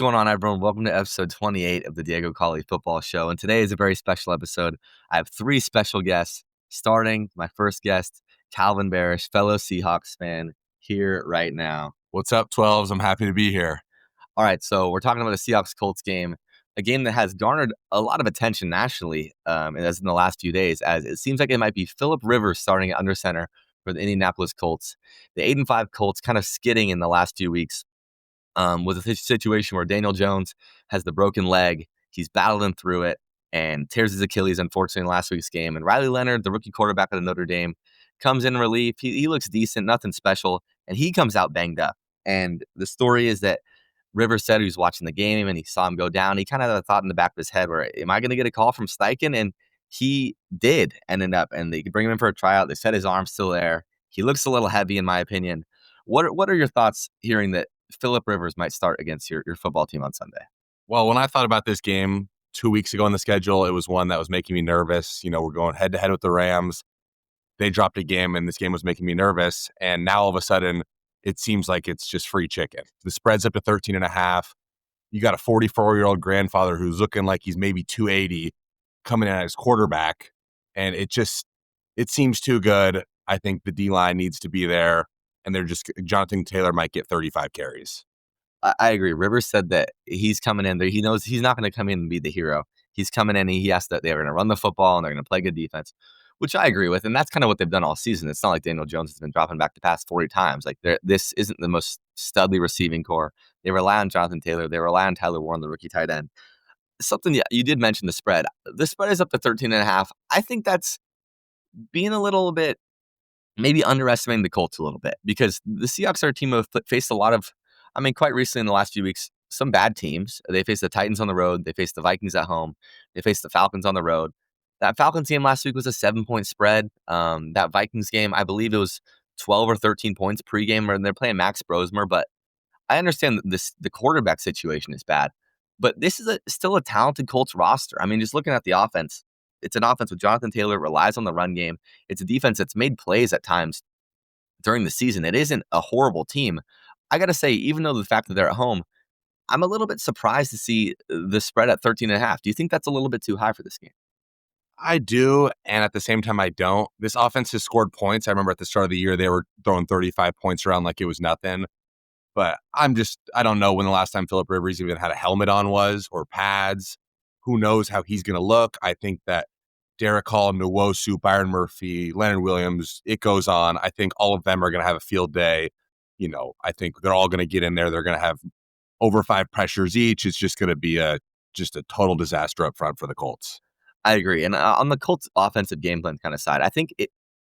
going on, everyone? Welcome to episode 28 of the Diego Colley Football Show. And today is a very special episode. I have three special guests, starting my first guest, Calvin Barash, fellow Seahawks fan, here right now. What's up, 12s? I'm happy to be here. All right, so we're talking about a Seahawks-Colts game, a game that has garnered a lot of attention nationally as in the last few days, as it seems like it might be Phillip Rivers starting at under center for the Indianapolis Colts. The 8-5 Colts kind of skidding in the last few weeks. With a situation where Daniel Jones has the broken leg. He's battling through it and tears his Achilles, unfortunately, in last week's game. And Riley Leonard, the rookie quarterback of Notre Dame, comes in relief. He looks decent, nothing special, and he comes out banged up. And the story is that Rivers said he was watching the game and he saw him go down. He kind of had a thought in the back of his head where, am I going to get a call from Steichen? And he did ended up, and they could bring him in for a tryout. They said his arm's still there. He looks a little heavy, in my opinion. What are your thoughts hearing that Phillip Rivers might start against your football team on Sunday? Well, when I thought about this game 2 weeks ago on the schedule, it was one that was making me nervous. You know, we're going head-to-head with the Rams. They dropped a game, and this game was making me nervous. And now all of a sudden, it seems like it's just free chicken. The spread's up to 13.5. You got a 44-year-old grandfather who's looking like he's maybe 280 coming in as quarterback. And it seems too good. I think the D-line needs to be there. And Jonathan Taylor might get 35 carries. I agree. Rivers said that he's coming in there. He knows he's not going to come in and be the hero. He's coming in and he asked that they're going to run the football and they're going to play good defense, which I agree with. And that's kind of what they've done all season. It's not like Daniel Jones has been dropping back the past 40 times. Like this isn't the most studly receiving core. They rely on Jonathan Taylor. They rely on Tyler Warren, the rookie tight end. Something you did mention the spread. The spread is up to 13.5. I think that's being a little bit maybe underestimating the Colts a little bit, because the Seahawks are a team who have faced a lot of, quite recently in the last few weeks, some bad teams. They faced the Titans on the road. They faced the Vikings at home. They faced the Falcons on the road. That Falcons game last week was a 7-point spread. That Vikings game, I believe it was 12 or 13 points pregame, and they're playing Max Brosmer. But I understand that the quarterback situation is bad. But this is still a talented Colts roster. Just looking at the offense, it's an offense with Jonathan Taylor, relies on the run game. It's a defense that's made plays at times during the season. It isn't a horrible team. I got to say, even though the fact that they're at home, I'm a little bit surprised to see the spread at 13.5. Do you think that's a little bit too high for this game? I do, and at the same time, I don't. This offense has scored points. I remember at the start of the year, they were throwing 35 points around like it was nothing. But I don't know when the last time Phillip Rivers even had a helmet on was, or pads. Who knows how he's going to look? I think that Derek Hall, Nwosu, Byron Murphy, Leonard Williams, it goes on. I think all of them are going to have a field day. I think they're all going to get in there. They're going to have over 5 pressures each. It's just going to be just a total disaster up front for the Colts. I agree. And on the Colts offensive game plan kind of side, I think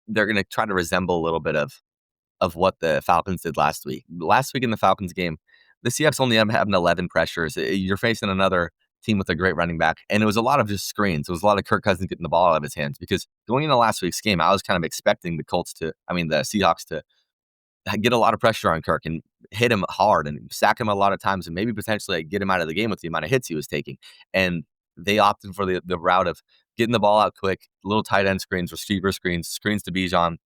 they're going to try to resemble a little bit of what the Falcons did last week. Last week in the Falcons game, the Seahawks only have 11 pressures. You're facing another team with a great running back, and it was a lot of just screens. It was a lot of Kirk Cousins getting the ball out of his hands, because going into last week's game, I was kind of expecting the Seahawks to get a lot of pressure on Kirk and hit him hard and sack him a lot of times and maybe potentially get him out of the game with the amount of hits he was taking. And they opted for the route of getting the ball out quick, little tight end screens, receiver screens to Bijan,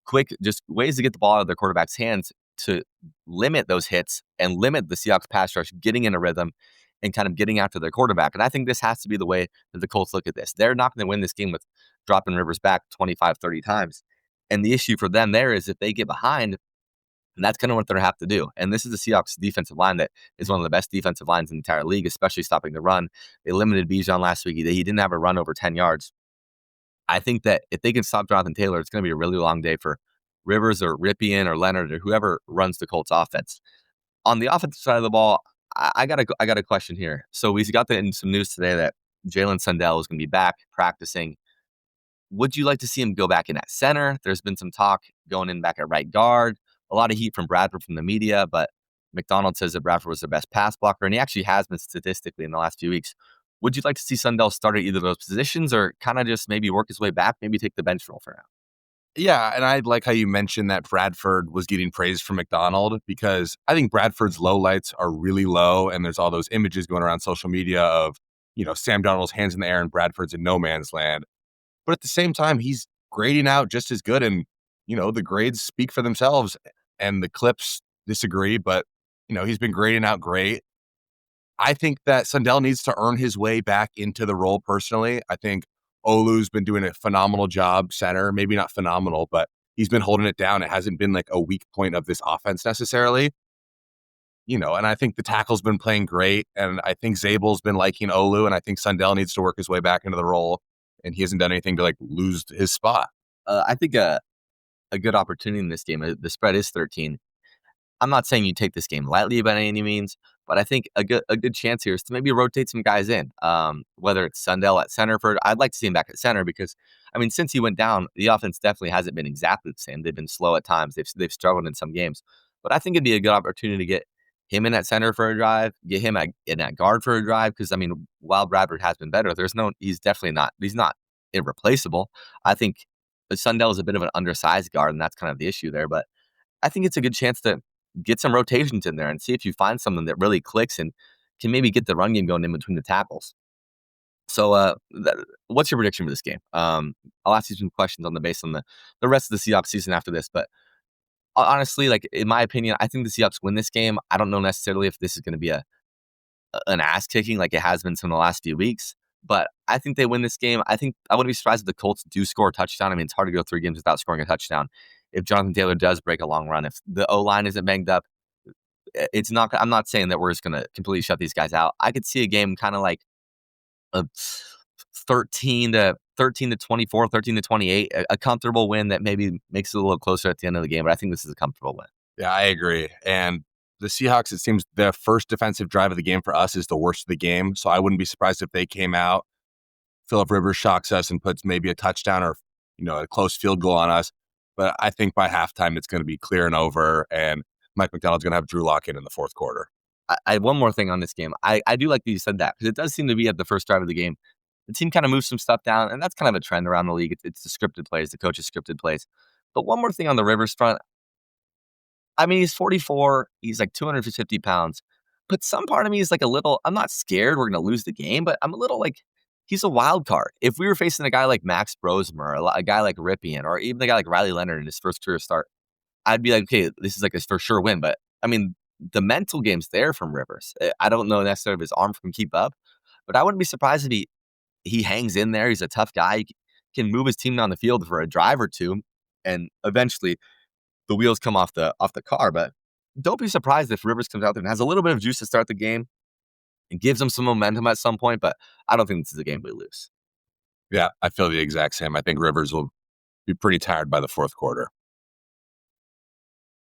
quick, just ways to get the ball out of their quarterback's hands to limit those hits and limit the Seahawks pass rush getting in a rhythm and kind of getting after their quarterback. And I think this has to be the way that the Colts look at this. They're not going to win this game with dropping Rivers back 25, 30 times. And the issue for them there is if they get behind, and that's kind of what they're going to have to do. And this is the Seahawks defensive line that is one of the best defensive lines in the entire league, especially stopping the run. They limited Bijan last week. He didn't have a run over 10 yards. I think that if they can stop Jonathan Taylor, it's going to be a really long day for Rivers or Ripien or Leonard or whoever runs the Colts offense. On the offensive side of the ball, I got a question here. So we got in some news today that Jalen Sundell is going to be back practicing. Would you like to see him go back in at center? There's been some talk going in back at right guard. A lot of heat from Bradford from the media, but McDonald says that Bradford was the best pass blocker, and he actually has been statistically in the last few weeks. Would you like to see Sundell start at either of those positions, or kind of just maybe work his way back, maybe take the bench role for now? Yeah, and I like how you mentioned that Bradford was getting praise from McDonald, because I think Bradford's lowlights are really low, and there's all those images going around social media of, Sam Darnold's hands in the air and Bradford's in no man's land. But at the same time, he's grading out just as good, and, the grades speak for themselves, and the clips disagree, but, he's been grading out great. I think that Sundell needs to earn his way back into the role personally. I think Olu's been doing a phenomenal job center, maybe not phenomenal, but he's been holding it down. It hasn't been like a weak point of this offense necessarily. And I think the tackle's been playing great, and I think Zabel's been liking Olu, and I think Sundell needs to work his way back into the role, and he hasn't done anything to like lose his spot. I think a good opportunity in this game. The spread is 13. I'm not saying you take this game lightly by any means, but I think a good chance here is to maybe rotate some guys in. Whether it's Sundell at center I'd like to see him back at center because I mean, since he went down, the offense definitely hasn't been exactly the same. They've been slow at times. They've struggled in some games, but I think it'd be a good opportunity to get him in at center for a drive, get him in at guard for a drive. Because I mean, while Bradford has been better, he's definitely not. He's not irreplaceable. I think Sundell is a bit of an undersized guard, and that's kind of the issue there. But I think it's a good chance to get some rotations in there and see if you find something that really clicks and can maybe get the run game going in between the tackles. So, what's your prediction for this game? I'll ask you some questions based on the rest of the Seahawks season after this. But honestly, like in my opinion, I think the Seahawks win this game. I don't know necessarily if this is going to be an ass kicking like it has been some of the last few weeks. But I think they win this game. I think I wouldn't be surprised if the Colts do score a touchdown. I mean, it's hard to go 3 games without scoring a touchdown. If Jonathan Taylor does break a long run, if the O line isn't banged up, it's not. I'm not saying that we're just going to completely shut these guys out. I could see a game kind of like a 13 to 24, 13 to 28, a comfortable win that maybe makes it a little closer at the end of the game. But I think this is a comfortable win. Yeah, I agree. And the Seahawks, it seems their first defensive drive of the game for us is the worst of the game. So I wouldn't be surprised if they came out, Phillip Rivers shocks us and puts maybe a touchdown or, a close field goal on us. But I think by halftime, it's going to be clear and over. And Mike McDonald's going to have Drew Lock in the fourth quarter. I one more thing on this game. I do like that you said that because it does seem to be at the first drive of the game. The team kind of moves some stuff down, and that's kind of a trend around the league. It's the scripted plays, the coach's scripted plays. But one more thing on the Rivers front. I mean, he's 44. He's like 250 pounds. But some part of me is like a little, I'm not scared we're going to lose the game, but I'm a little like, he's a wild card. If we were facing a guy like Max Brosmer, a guy like Ripien, or even a guy like Riley Leonard in his first career start, I'd be like, okay, this is like a for sure win. But I mean, the mental game's there from Rivers. I don't know necessarily if his arm can keep up, but I wouldn't be surprised if he hangs in there. He's a tough guy. He can move his team down the field for a drive or two, and eventually the wheels come off the car. But don't be surprised if Rivers comes out there and has a little bit of juice to start the game and gives them some momentum at some point. But I don't think this is a game we lose. Yeah, I feel the exact same. I think Rivers will be pretty tired by the fourth quarter.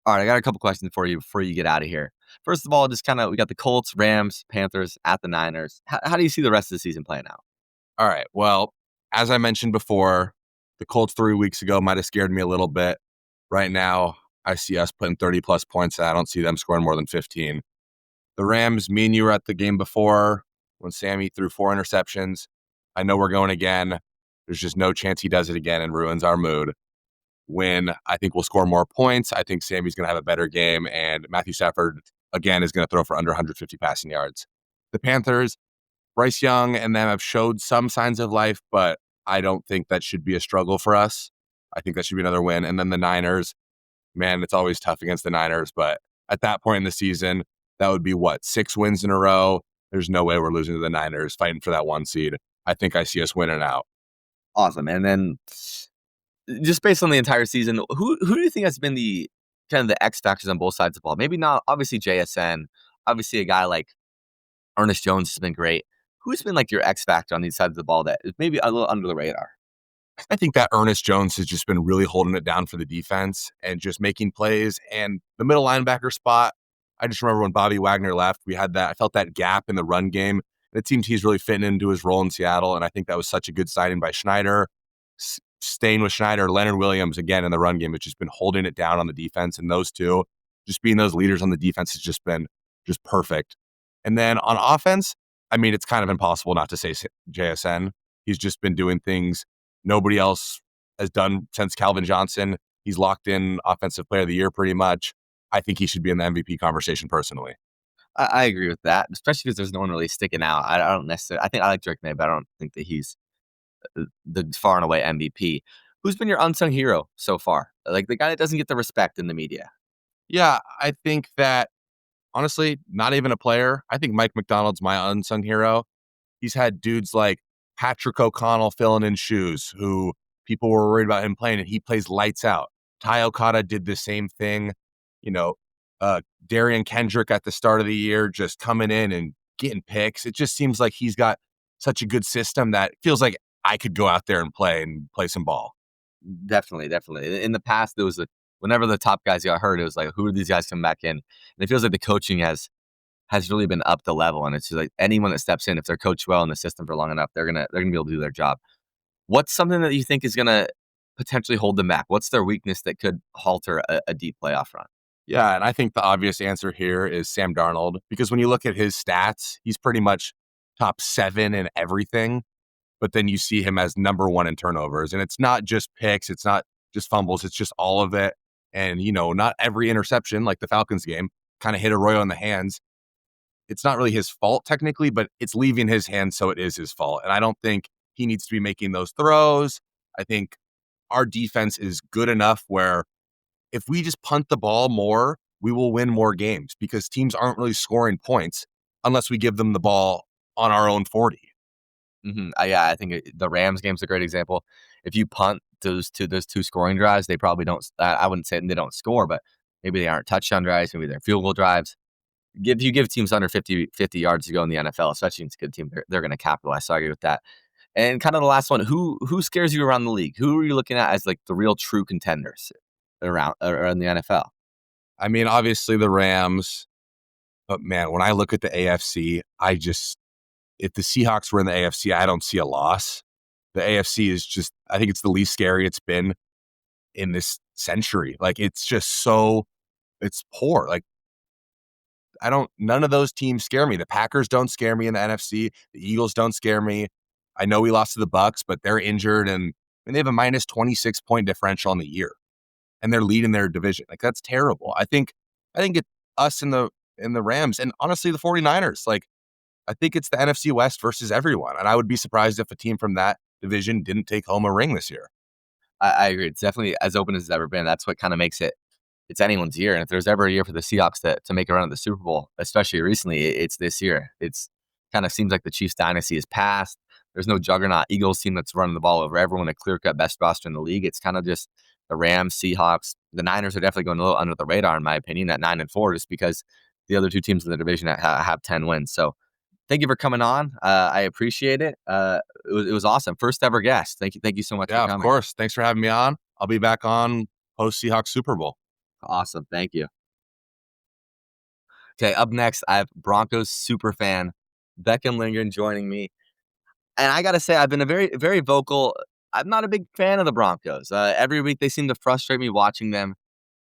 All right, I got a couple questions for you before you get out of here. First of all, we got the Colts, Rams, Panthers at the Niners. How do you see the rest of the season playing out? All right. Well, as I mentioned before, the Colts 3 weeks ago might have scared me a little bit. Right now, I see us putting 30-plus points, and I don't see them scoring more than 15. The Rams, me and you were at the game before when Sammy threw 4 interceptions. I know we're going again. There's just no chance he does it again and ruins our mood. I think we'll score more points. I think Sammy's going to have a better game, and Matthew Stafford, again, is going to throw for under 150 passing yards. The Panthers, Bryce Young and them have showed some signs of life, but I don't think that should be a struggle for us. I think that should be another win. And then the Niners, man, it's always tough against the Niners, but at that point in the season, that would be 6 wins in a row. There's no way we're losing to the Niners, fighting for that 1 seed. I think I see us winning out. Awesome. And then just based on the entire season, who do you think has been the kind of the X factors on both sides of the ball? Maybe not obviously JSN, obviously a guy like Ernest Jones has been great. Who's been like your X factor on these sides of the ball that is maybe a little under the radar? I think that Ernest Jones has just been really holding it down for the defense and just making plays. And the middle linebacker spot, I just remember when Bobby Wagner left, I felt that gap in the run game. And it seemed he's really fitting into his role in Seattle. And I think that was such a good signing by Schneider. Staying with Schneider, Leonard Williams, again, in the run game, has just been holding it down on the defense. And those two, just being those leaders on the defense has just been just perfect. And then on offense, I mean, it's kind of impossible not to say JSN. He's just been doing things nobody else has done since Calvin Johnson. He's locked in Offensive Player of the Year pretty much. I think he should be in the MVP conversation personally. I agree with that, especially because there's no one really sticking out. I don't necessarily. I think I like Drake May, but I don't think that he's the far and away MVP. Who's been your unsung hero so far? Like the guy that doesn't get the respect in the media? Yeah, I think that honestly, not even a player. I think Mike McDonald's my unsung hero. He's had dudes like Patrick O'Connell filling in shoes, who people were worried about him playing, and he plays lights out. Ty Okada did the same thing. You know, Darian Kendrick at the start of the year just coming in and getting picks. It just seems like he's got such a good system that it feels like I could go out there and play some ball. Definitely, definitely. In the past, there was whenever the top guys got hurt, it was like, who are these guys coming back in? And it feels like the coaching has really been up the level, and it's just like anyone that steps in, if they're coached well in the system for long enough, they're gonna be able to do their job. What's something that you think is gonna potentially hold them back? What's their weakness that could halter a deep playoff run? Yeah, and I think the obvious answer here is Sam Darnold, because when you look at his stats, he's pretty much top 7 in everything, but then you see him as number 1 in turnovers, and it's not just picks, it's not just fumbles, it's just all of it. And, not every interception, like the Falcons game, kind of hit Arroyo in the hands. It's not really his fault technically, but it's leaving his hands, so it is his fault. And I don't think he needs to be making those throws. I think our defense is good enough where if we just punt the ball more, we will win more games because teams aren't really scoring points unless we give them the ball on our own 40. Yeah, I think the Rams game's a great example. If you punt those two scoring drives, they probably don't. I wouldn't say they don't score, but maybe they aren't touchdown drives. Maybe they're field goal drives. If you give teams under 50 yards to go in the NFL, especially against a good team, they're going to capitalize. So I agree with that. And kind of the last one, who scares you around the league? Who are you looking at as like the real true contenders around the NFL? I mean, obviously the Rams, but man, when I look at the AFC, if the Seahawks were in the AFC, I don't see a loss. The AFC is just, I think it's the least scary it's been in this century. Like, it's just it's poor. Like, none of those teams scare me. The Packers don't scare me in the NFC. The Eagles don't scare me. I know we lost to the Bucks, but they're injured and they have a minus 26 point differential on the year and they're leading their division. Like, that's terrible. I think it's us in the Rams and honestly the 49ers. Like, I think it's the NFC West versus everyone. And I would be surprised if a team from that division didn't take home a ring this year. I agree. It's definitely as open as it's ever been. That's what kind of makes it's anyone's year. And if there's ever a year for the Seahawks to make a run at the Super Bowl, especially recently, it's this year. It's kind of seems like the Chiefs dynasty is past. There's no juggernaut Eagles team that's running the ball over everyone, a clear-cut best roster in the league. It's kind of just the Rams, Seahawks. The Niners are definitely going a little under the radar, in my opinion, at 9-4, just because the other two teams in the division have 10 wins. So thank you for coming on. I appreciate it. It was awesome. First ever guest. Thank you so much for coming. Yeah, of course. Thanks for having me on. I'll be back on post Seahawks Super Bowl. Awesome. Thank you. Okay, up next, I have Broncos super fan Beckham Lindgren joining me. And I got to say, I've been a very, very vocal. I'm not a big fan of the Broncos. Every week, they seem to frustrate me watching them.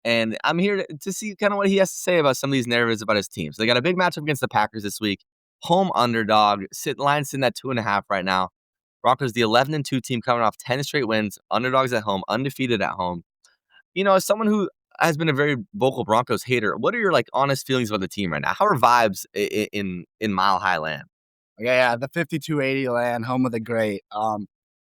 And I'm here to see kind of what he has to say about some of these narratives about his team. So they got a big matchup against the Packers this week. Home underdog. Line sitting at 2.5 right now. Broncos, the 11-2 team coming off 10 straight wins. Underdogs at home. Undefeated at home. As someone who has been a very vocal Broncos hater, what are your honest feelings about the team right now? How are vibes in Mile High Land? Yeah, the 5280 land, home of the great.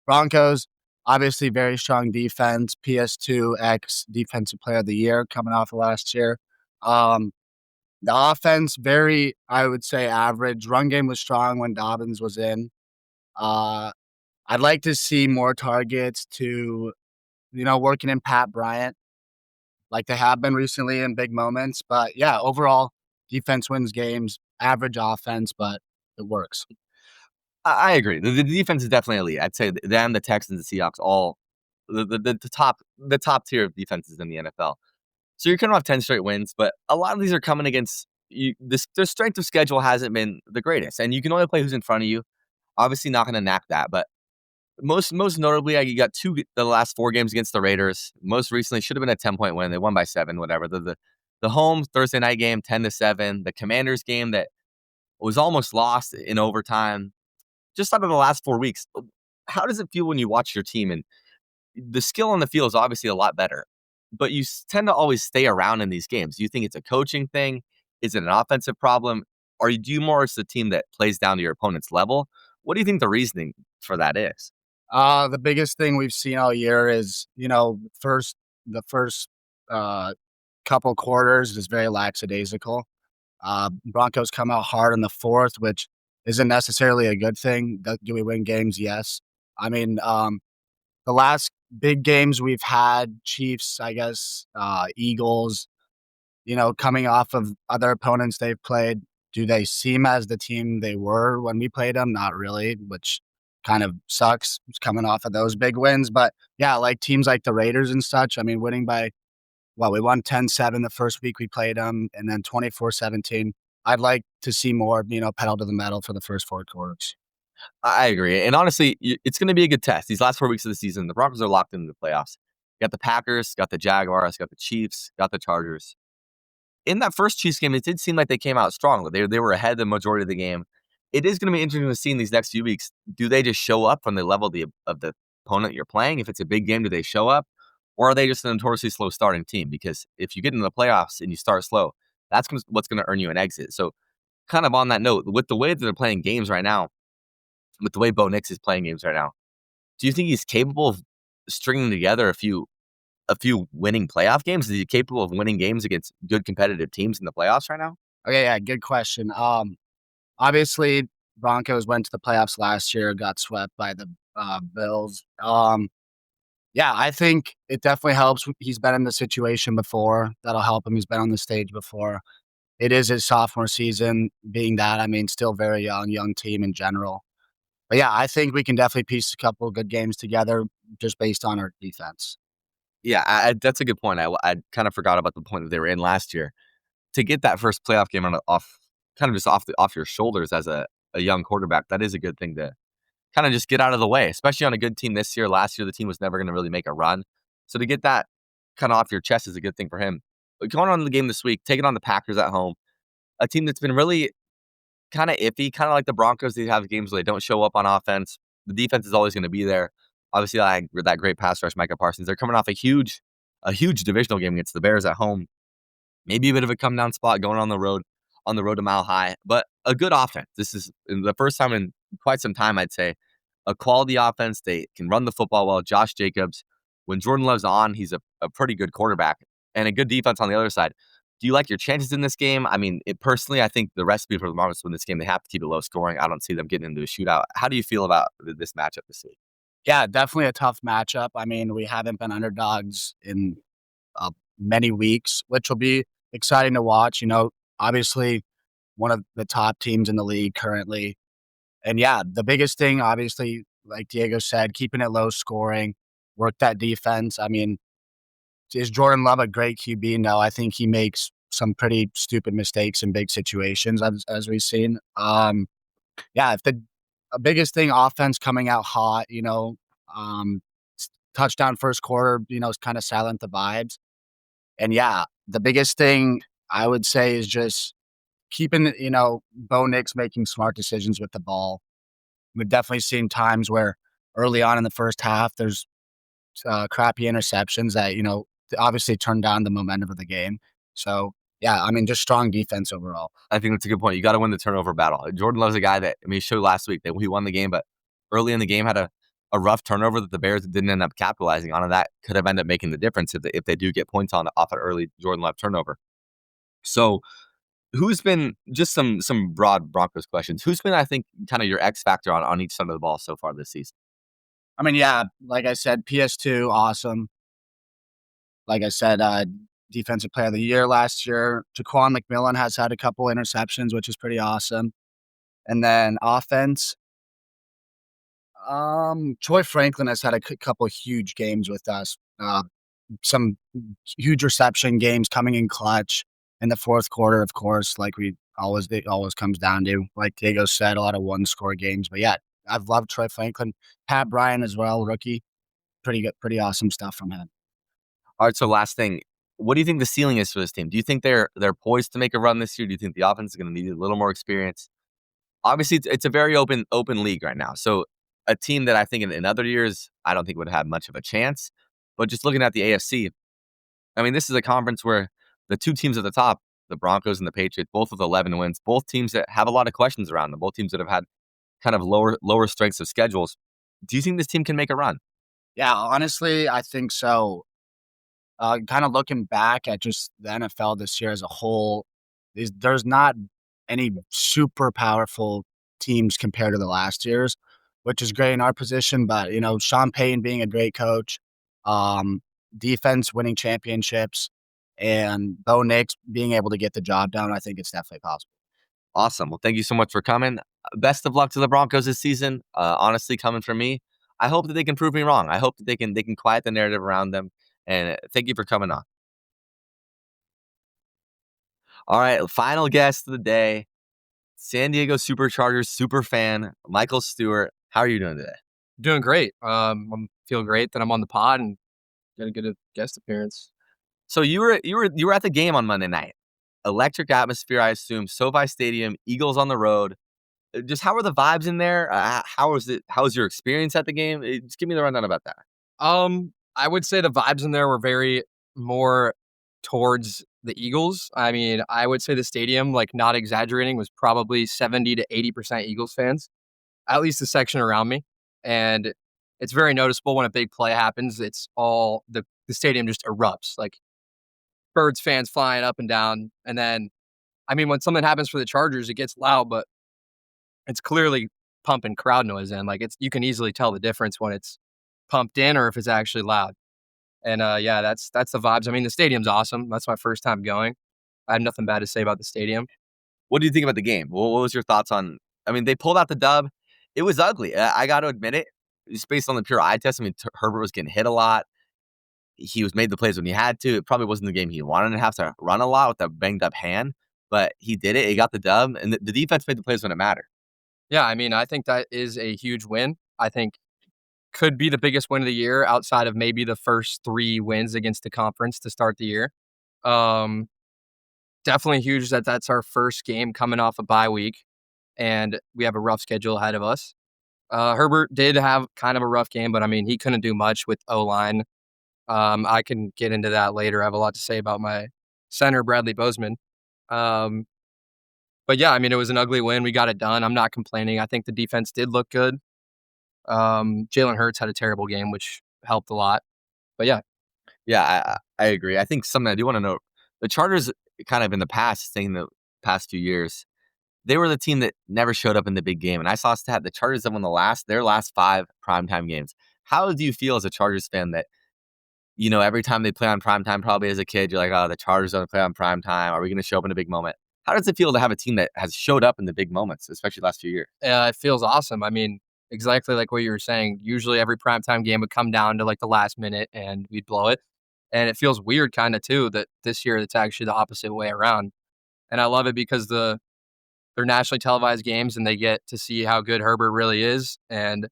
Broncos, obviously very strong defense. PS2 ex defensive player of the year coming off of last year. The offense, very, I would say, average. Run game was strong when Dobbins was in. I'd like to see more targets to, working in Pat Bryant, like they have been recently in big moments. But yeah, overall, defense wins games, average offense, but it works. I agree. The defense is definitely elite. I'd say them, the Texans, the Seahawks, all the top tier of defenses in the NFL. So you're coming off 10 straight wins, but a lot of these are coming against you. The strength of schedule hasn't been the greatest, and you can only play who's in front of you. Obviously, not going to knack that, but most notably, you got the last 4 games against the Raiders. Most recently, should have been a 10-point win. They won by 7, whatever. The home Thursday night game, 10-7. The Commanders game that was almost lost in overtime. Just out of the last 4 weeks, how does it feel when you watch your team? And the skill on the field is obviously a lot better, but you tend to always stay around in these games. Do you think it's a coaching thing? Is it an offensive problem? Or do you more as a team that plays down to your opponent's level? What do you think the reasoning for that is? The biggest thing we've seen all year is, the first couple quarters is very lackadaisical. Broncos come out hard in the fourth, which isn't necessarily a good thing. Do we win games? Yes. I mean, the last big games we've had, Chiefs, I guess, Eagles, coming off of other opponents they've played, do they seem as the team they were when we played them? Not really, which kind of sucks coming off of those big wins. But yeah, like teams like the Raiders and such, I mean, winning by, well, we won 10-7 the first week we played them and then 24-17. I'd like to see more, pedal to the metal for the first four quarters. I agree. And honestly, it's going to be a good test. These last 4 weeks of the season, the Broncos are locked into the playoffs. Got the Packers, got the Jaguars, got the Chiefs, got the Chargers. In that first Chiefs game, it did seem like they came out strong. They were ahead the majority of the game. It is going to be interesting to see in these next few weeks. Do they just show up from the level of the opponent you're playing? If it's a big game, do they show up? Or are they just a notoriously slow starting team? Because if you get into the playoffs and you start slow, that's what's going to earn you an exit. So kind of on that note, with the way that they're playing games right now, with the way Bo Nix is playing games right now, do you think he's capable of stringing together a few winning playoff games? Is he capable of winning games against good competitive teams in the playoffs right now? Okay, yeah, good question. Obviously, Broncos went to the playoffs last year, got swept by the Bills. Yeah, I think it definitely helps. He's been in the situation before. That'll help him. He's been on the stage before. It is his sophomore season. Being that, I mean, still very young team in general. But yeah, I think we can definitely piece a couple of good games together just based on our defense. Yeah, that's a good point. I kind of forgot about the point that they were in last year. To get that first playoff game off, kind of just off your shoulders as a young quarterback, that is a good thing to kind of just get out of the way, especially on a good team this year. Last year, the team was never going to really make a run. So to get that kind of off your chest is a good thing for him. But going on to the game this week, taking on the Packers at home, a team that's been really kind of iffy, kind of like the Broncos. They have games where they don't show up on offense. The defense is always going to be there. Obviously, like with that great pass rush, Micah Parsons, they're coming off a huge divisional game against the Bears at home. Maybe a bit of a come down spot going on the road to Mile High, but a good offense. This is the first time in quite some time, I'd say, a quality offense. They can run the football well. Josh Jacobs, when Jordan Love's on, he's a pretty good quarterback and a good defense on the other side. Do you like your chances in this game? I mean, personally, I think the recipe for the Broncos to win this game, they have to keep it low scoring. I don't see them getting into a shootout. How do you feel about this matchup this week? Yeah, definitely a tough matchup. I mean, we haven't been underdogs in many weeks, which will be exciting to watch. Obviously, one of the top teams in the league currently. And yeah, the biggest thing, obviously, like Diego said, keeping it low scoring, work that defense. I mean, is Jordan Love a great QB? No, I think he makes some pretty stupid mistakes in big situations, as we've seen. Yeah, if the biggest thing, offense coming out hot, um, touchdown first quarter, is kind of silent the vibes. And yeah, the biggest thing I would say is just keeping, Bo Nix making smart decisions with the ball. We've definitely seen times where early on in the first half, there's crappy interceptions that, obviously turn down the momentum of the game. So, yeah, I mean, just strong defense overall. I think that's a good point. You got to win the turnover battle. Jordan Love's a guy that, he showed last week that he won the game, but early in the game had a rough turnover that the Bears didn't end up capitalizing on, and that could have ended up making the difference if they do get points off an early Jordan Love turnover. So, who's been, just some broad Broncos questions, who's been, I think, kind of your X factor on each side of the ball so far this season? I mean, yeah, like I said, PS2, awesome. Like I said, defensive player of the year last year. Jaquan McMillan has had a couple interceptions, which is pretty awesome. And then offense, Troy Franklin has had a couple huge games with us. Some huge reception games coming in clutch in the fourth quarter, of course, like it always comes down to, like Diego said, a lot of one-score games. But yeah, I've loved Troy Franklin. Pat Bryant as well, rookie. Pretty good, pretty awesome stuff from him. All right, so last thing, what do you think the ceiling is for this team? Do you think they're poised to make a run this year? Do you think the offense is going to need a little more experience? Obviously, it's a very open league right now. So a team that I think in other years, I don't think would have much of a chance. But just looking at the AFC, I mean, this is a conference where the two teams at the top, the Broncos and the Patriots, both with 11 wins, both teams that have a lot of questions around them, both teams that have had kind of lower strengths of schedules. Do you think this team can make a run? Yeah, honestly, I think so. Kind of looking back at just the NFL this year as a whole, There's not any super powerful teams compared to the last year's, which is great in our position. But Sean Payton being a great coach, um, defense winning championships, and Bo Nix being able to get the job done, I think it's definitely possible. Awesome. Well, thank you so much for coming. Best of luck to the Broncos this season. Honestly, coming from me, I hope that they can prove me wrong. I hope that they can quiet the narrative around them. And thank you for coming on. All right, final guest of the day, San Diego Superchargers super fan, Michael Stewart. How are you doing today? Doing great. I'm feel great that I'm on the pod and gonna get a guest appearance. So you were at the game on Monday night. Electric atmosphere, I assume. SoFi Stadium, Eagles on the road. Just how were the vibes in there? How was it? How was your experience at the game? Just give me the rundown about that. I would say the vibes in there were very more towards the Eagles. I mean, I would say the stadium, like not exaggerating, was probably 70 to 80% Eagles fans, at least the section around me. And it's very noticeable when a big play happens. It's all the stadium just erupts, like Birds fans flying up and down. And then, I mean, when something happens for the Chargers, it gets loud, but it's clearly pumping crowd noise in. Like you can easily tell the difference when it's pumped in or if it's actually loud. And yeah, that's the vibes. I mean, the stadium's awesome. That's my first time going. I have nothing bad to say about the stadium. What do you think about the game? What was your thoughts on? I mean, they pulled out the dub. It was ugly. I got to admit it. Just based on the pure eye test, I mean, Herbert was getting hit a lot. He was made the plays when he had to. It probably wasn't the game he wanted to have to run a lot with a banged up hand, but he did it. He got the dub, and the defense made the plays when it mattered. Yeah, I mean, I think that is a huge win. I think could be the biggest win of the year outside of maybe the first 3 wins against the conference to start the year. Definitely huge that that's our first game coming off a bye week, and we have a rough schedule ahead of us. Herbert did have kind of a rough game, but I mean, he couldn't do much with O-line. I can get into that later. I have a lot to say about my center, Bradley Bozeman. But yeah, I mean, it was an ugly win. We got it done. I'm not complaining. I think the defense did look good. Jalen Hurts had a terrible game, which helped a lot. But yeah. Yeah, I agree. I think something I do want to note, the Chargers kind of in the past, saying the past few years, they were the team that never showed up in the big game. And I saw a stat, the Chargers have won their last 5 primetime games. How do you feel as a Chargers fan that, every time they play on primetime, probably as a kid, you're like, oh, the Chargers don't play on primetime. Are we going to show up in a big moment? How does it feel to have a team that has showed up in the big moments, especially the last few years? It feels awesome. I mean, exactly like what you were saying. Usually every primetime game would come down to like the last minute and we'd blow it. And it feels weird kind of too that this year it's actually the opposite way around. And I love it because they're nationally televised games and they get to see how good Herbert really is. And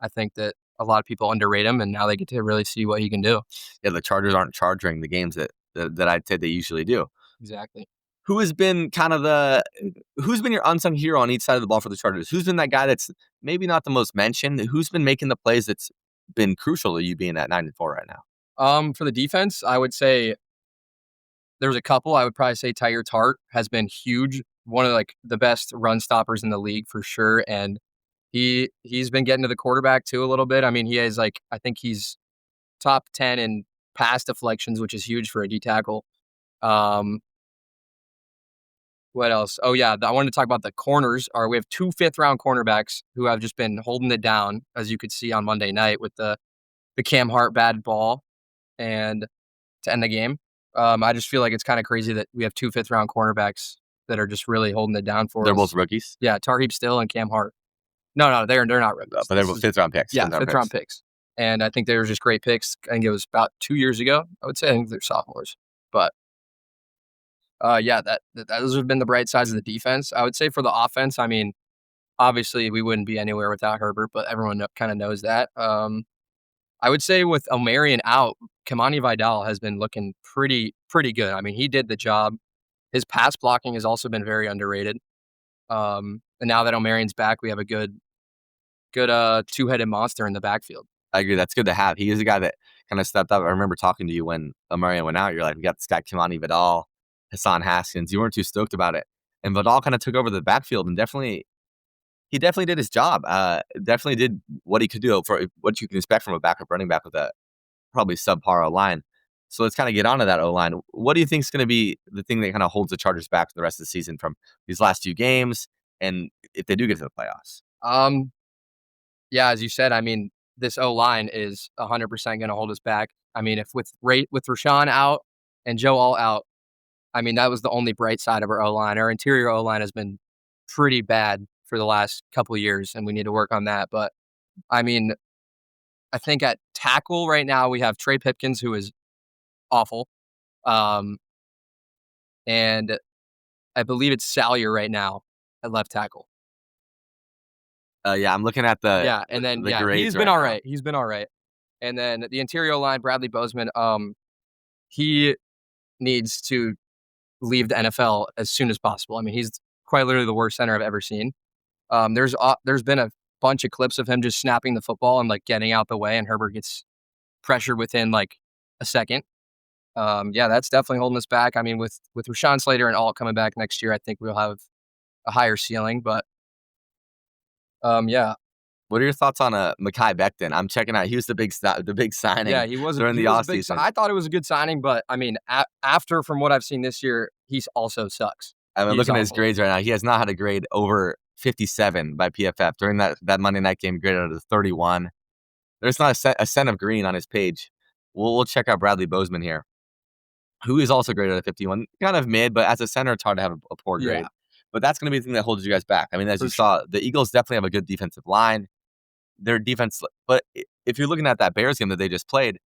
I think that a lot of people underrate him, and now they get to really see what he can do. Yeah, the Chargers aren't charging the games that I'd say they usually do. Exactly. Who's been your unsung hero on each side of the ball for the Chargers? Who's been that guy that's maybe not the most mentioned? Who's been making the plays that's been crucial to you being at 9-4 right now? For the defense, I would say there was a couple. I would probably say Tyre Tart has been huge. One of the best run stoppers in the league for sure. And he's been getting to the quarterback too a little bit. I mean, he has I think he's top 10 in pass deflections, which is huge for a D tackle. What else? Oh yeah, I wanted to talk about the corners. We have 2 5th-round cornerbacks who have just been holding it down, as you could see on Monday night with the Cam Hart bad ball and to end the game. I just feel like it's kind of crazy that we have 2 5th-round cornerbacks that are just really holding it down for us. They're both rookies? Yeah, Tarheeb Still and Cam Hart. No, they're not rookies. But they're both 5th-round picks. Yeah, 5th-round picks. And I think they were just great picks. I think it was about 2 years ago. I would say I think they're sophomores. But yeah, those have been the bright sides of the defense. I would say for the offense, I mean, obviously we wouldn't be anywhere without Herbert, but everyone kind of knows that. I would say with Omarion out, Kamani Vidal has been looking pretty good. I mean, he did the job. His pass blocking has also been very underrated. And now that Omarion's back, we have a good 2-headed monster in the backfield. I agree. That's good to have. He is a guy that kind of stepped up. I remember talking to you when Omarion went out. You're like, we got this guy, Kamani Vidal, Hassan Haskins. You weren't too stoked about it. And Vidal kind of took over the backfield and he definitely did his job. Definitely did what he could do for what you can expect from a backup running back with a probably subpar line. So let's kind of get onto that O-line. What do you think is going to be the thing that kind of holds the Chargers back for the rest of the season from these last few games, and if they do get to the playoffs? Yeah, as you said, I mean, this O-line is 100% going to hold us back. I mean, if with Rashawn out and Joe all out, I mean, that was the only bright side of our O-line. Our interior O-line has been pretty bad for the last couple of years, and we need to work on that. But, I mean, I think at tackle right now we have Trey Pipkins, who is awful. And I believe it's Salyer right now at left tackle. Yeah, I'm looking at the and then the grades he's been right all now. right. He's been all right. And then the interior line, Bradley Bozeman, he needs to leave the NFL as soon as possible. I mean, he's quite literally the worst center I've ever seen. There's been a bunch of clips of him just snapping the football and like getting out the way, and Herbert gets pressured within like a second. That's definitely holding us back. I mean, with Rashawn Slater and Alt coming back next year, I think we'll have a higher ceiling. But What are your thoughts on Mekhi Becton? I'm checking out. He was the big signing. Yeah, he was during the offseason. I thought it was a good signing, but I mean, after from what I've seen this year, he's also sucks. I'm looking at his grades right now. He has not had a grade over 57 by PFF during that Monday night game. Graded out of 31. There's not a cent of green on his page. We'll check out Bradley Bozeman here, who is also graded at 51. Kind of mid, but as a center, it's hard to have a poor grade. Yeah. But that's going to be the thing that holds you guys back. I mean, as you saw, the Eagles definitely have a good defensive line. Their defense, but if you're looking at that Bears game that they just played,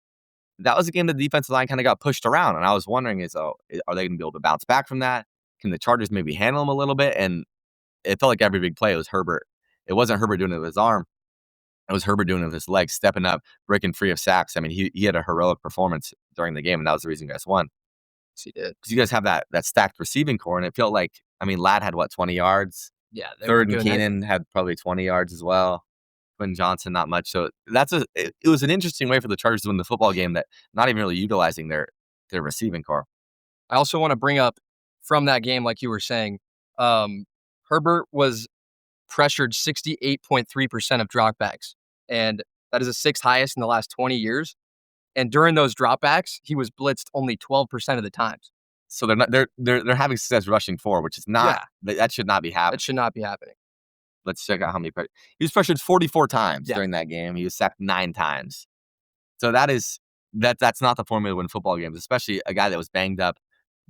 that was a game that the defensive line kind of got pushed around. And I was wondering, are they going to be able to bounce back from that? Can the Chargers maybe handle them a little bit? And it felt like every big play was Herbert. It wasn't Herbert doing it with his arm. It was Herbert doing it with his legs, stepping up, breaking free of sacks. I mean, he had a heroic performance during the game, and that was the reason you guys won. Yes, he did. Because you guys have that stacked receiving core, and it felt like, I mean, Ladd had, 20 yards? Yeah. Third and Keenan had probably 20 yards as well. Quinn Johnson, not much. So it was an interesting way for the Chargers to win the football game, that not even really utilizing their receiving core. I also want to bring up from that game, like you were saying, Herbert was pressured 68.3% of dropbacks, and that is the sixth highest in the last 20 years. And during those dropbacks, he was blitzed only 12% of the times. So they're having success rushing forward, which is not that should not be happening. It should not be happening. Let's check out how many. He was pressured 44 times during that game. He was sacked 9 times. So that's not the formula to win football games, especially a guy that was banged up,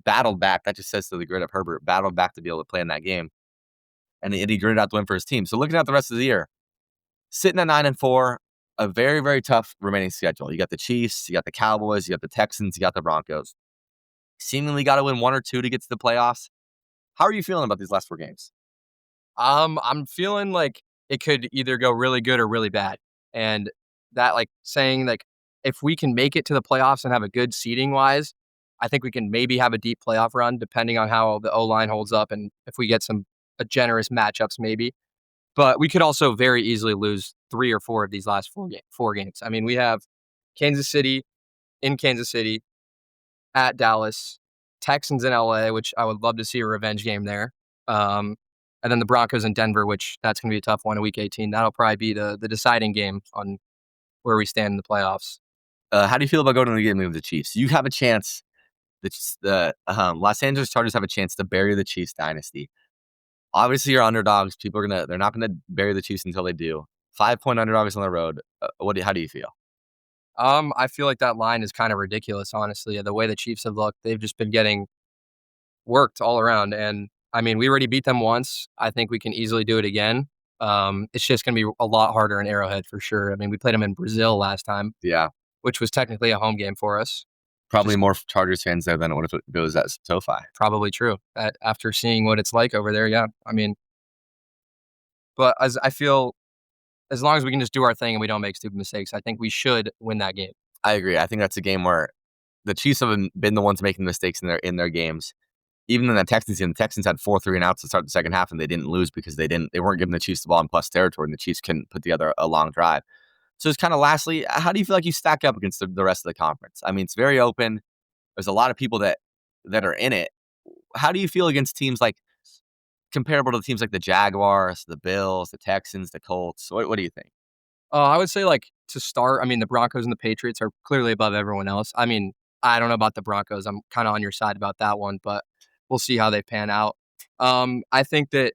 battled back. That just says to the grit of Herbert, battled back to be able to play in that game. And he gritted out the win for his team. So looking at the rest of the year, sitting at 9-4, a very, very tough remaining schedule. You got the Chiefs, you got the Cowboys, you got the Texans, you got the Broncos. Seemingly got to win 1 or 2 to get to the playoffs. How are you feeling about these last 4 games? I'm feeling like it could either go really good or really bad. And that, like, saying, like, if we can make it to the playoffs and have a good seeding wise, I think we can maybe have a deep playoff run, depending on how the O-line holds up and if we get some generous matchups, maybe. But we could also very easily lose 3 or 4 of these last 4 games. I mean, we have Kansas City, at Dallas, Texans in LA, which I would love to see a revenge game there. And then the Broncos in Denver, which that's going to be a tough one in Week 18. That'll probably be the deciding game on where we stand in the playoffs. How do you feel about going to the game with the Chiefs? You have a chance. The Los Angeles Chargers have a chance to bury the Chiefs dynasty. Obviously, you're underdogs. They're not gonna bury the Chiefs until they do. 5-point underdogs on the road. How do you feel? I feel like that line is kind of ridiculous, honestly. The way the Chiefs have looked, they've just been getting worked all around. And I mean, we already beat them once. I think we can easily do it again. It's just going to be a lot harder in Arrowhead for sure. I mean, we played them in Brazil last time. Yeah. Which was technically a home game for us. Probably more Chargers fans there than if it was at SoFi. Probably true. After seeing what it's like over there, yeah. I mean, but I feel as long as we can just do our thing and we don't make stupid mistakes, I think we should win that game. I agree. I think that's a game where the Chiefs have been the ones making mistakes in their games. Even in the Texans had 4 3-and-outs to start the second half, and they didn't lose because they weren't giving the Chiefs the ball in plus territory, and the Chiefs couldn't put together a long drive. So it's kind of lastly, how do you feel like you stack up against the rest of the conference? I mean, it's very open. There's a lot of people that are in it. How do you feel against teams like comparable to teams like the Jaguars, the Bills, the Texans, the Colts? What do you think? I would say, like, to start, I mean, the Broncos and the Patriots are clearly above everyone else. I mean, I don't know about the Broncos. I'm kind of on your side about that one, but we'll see how they pan out. I think that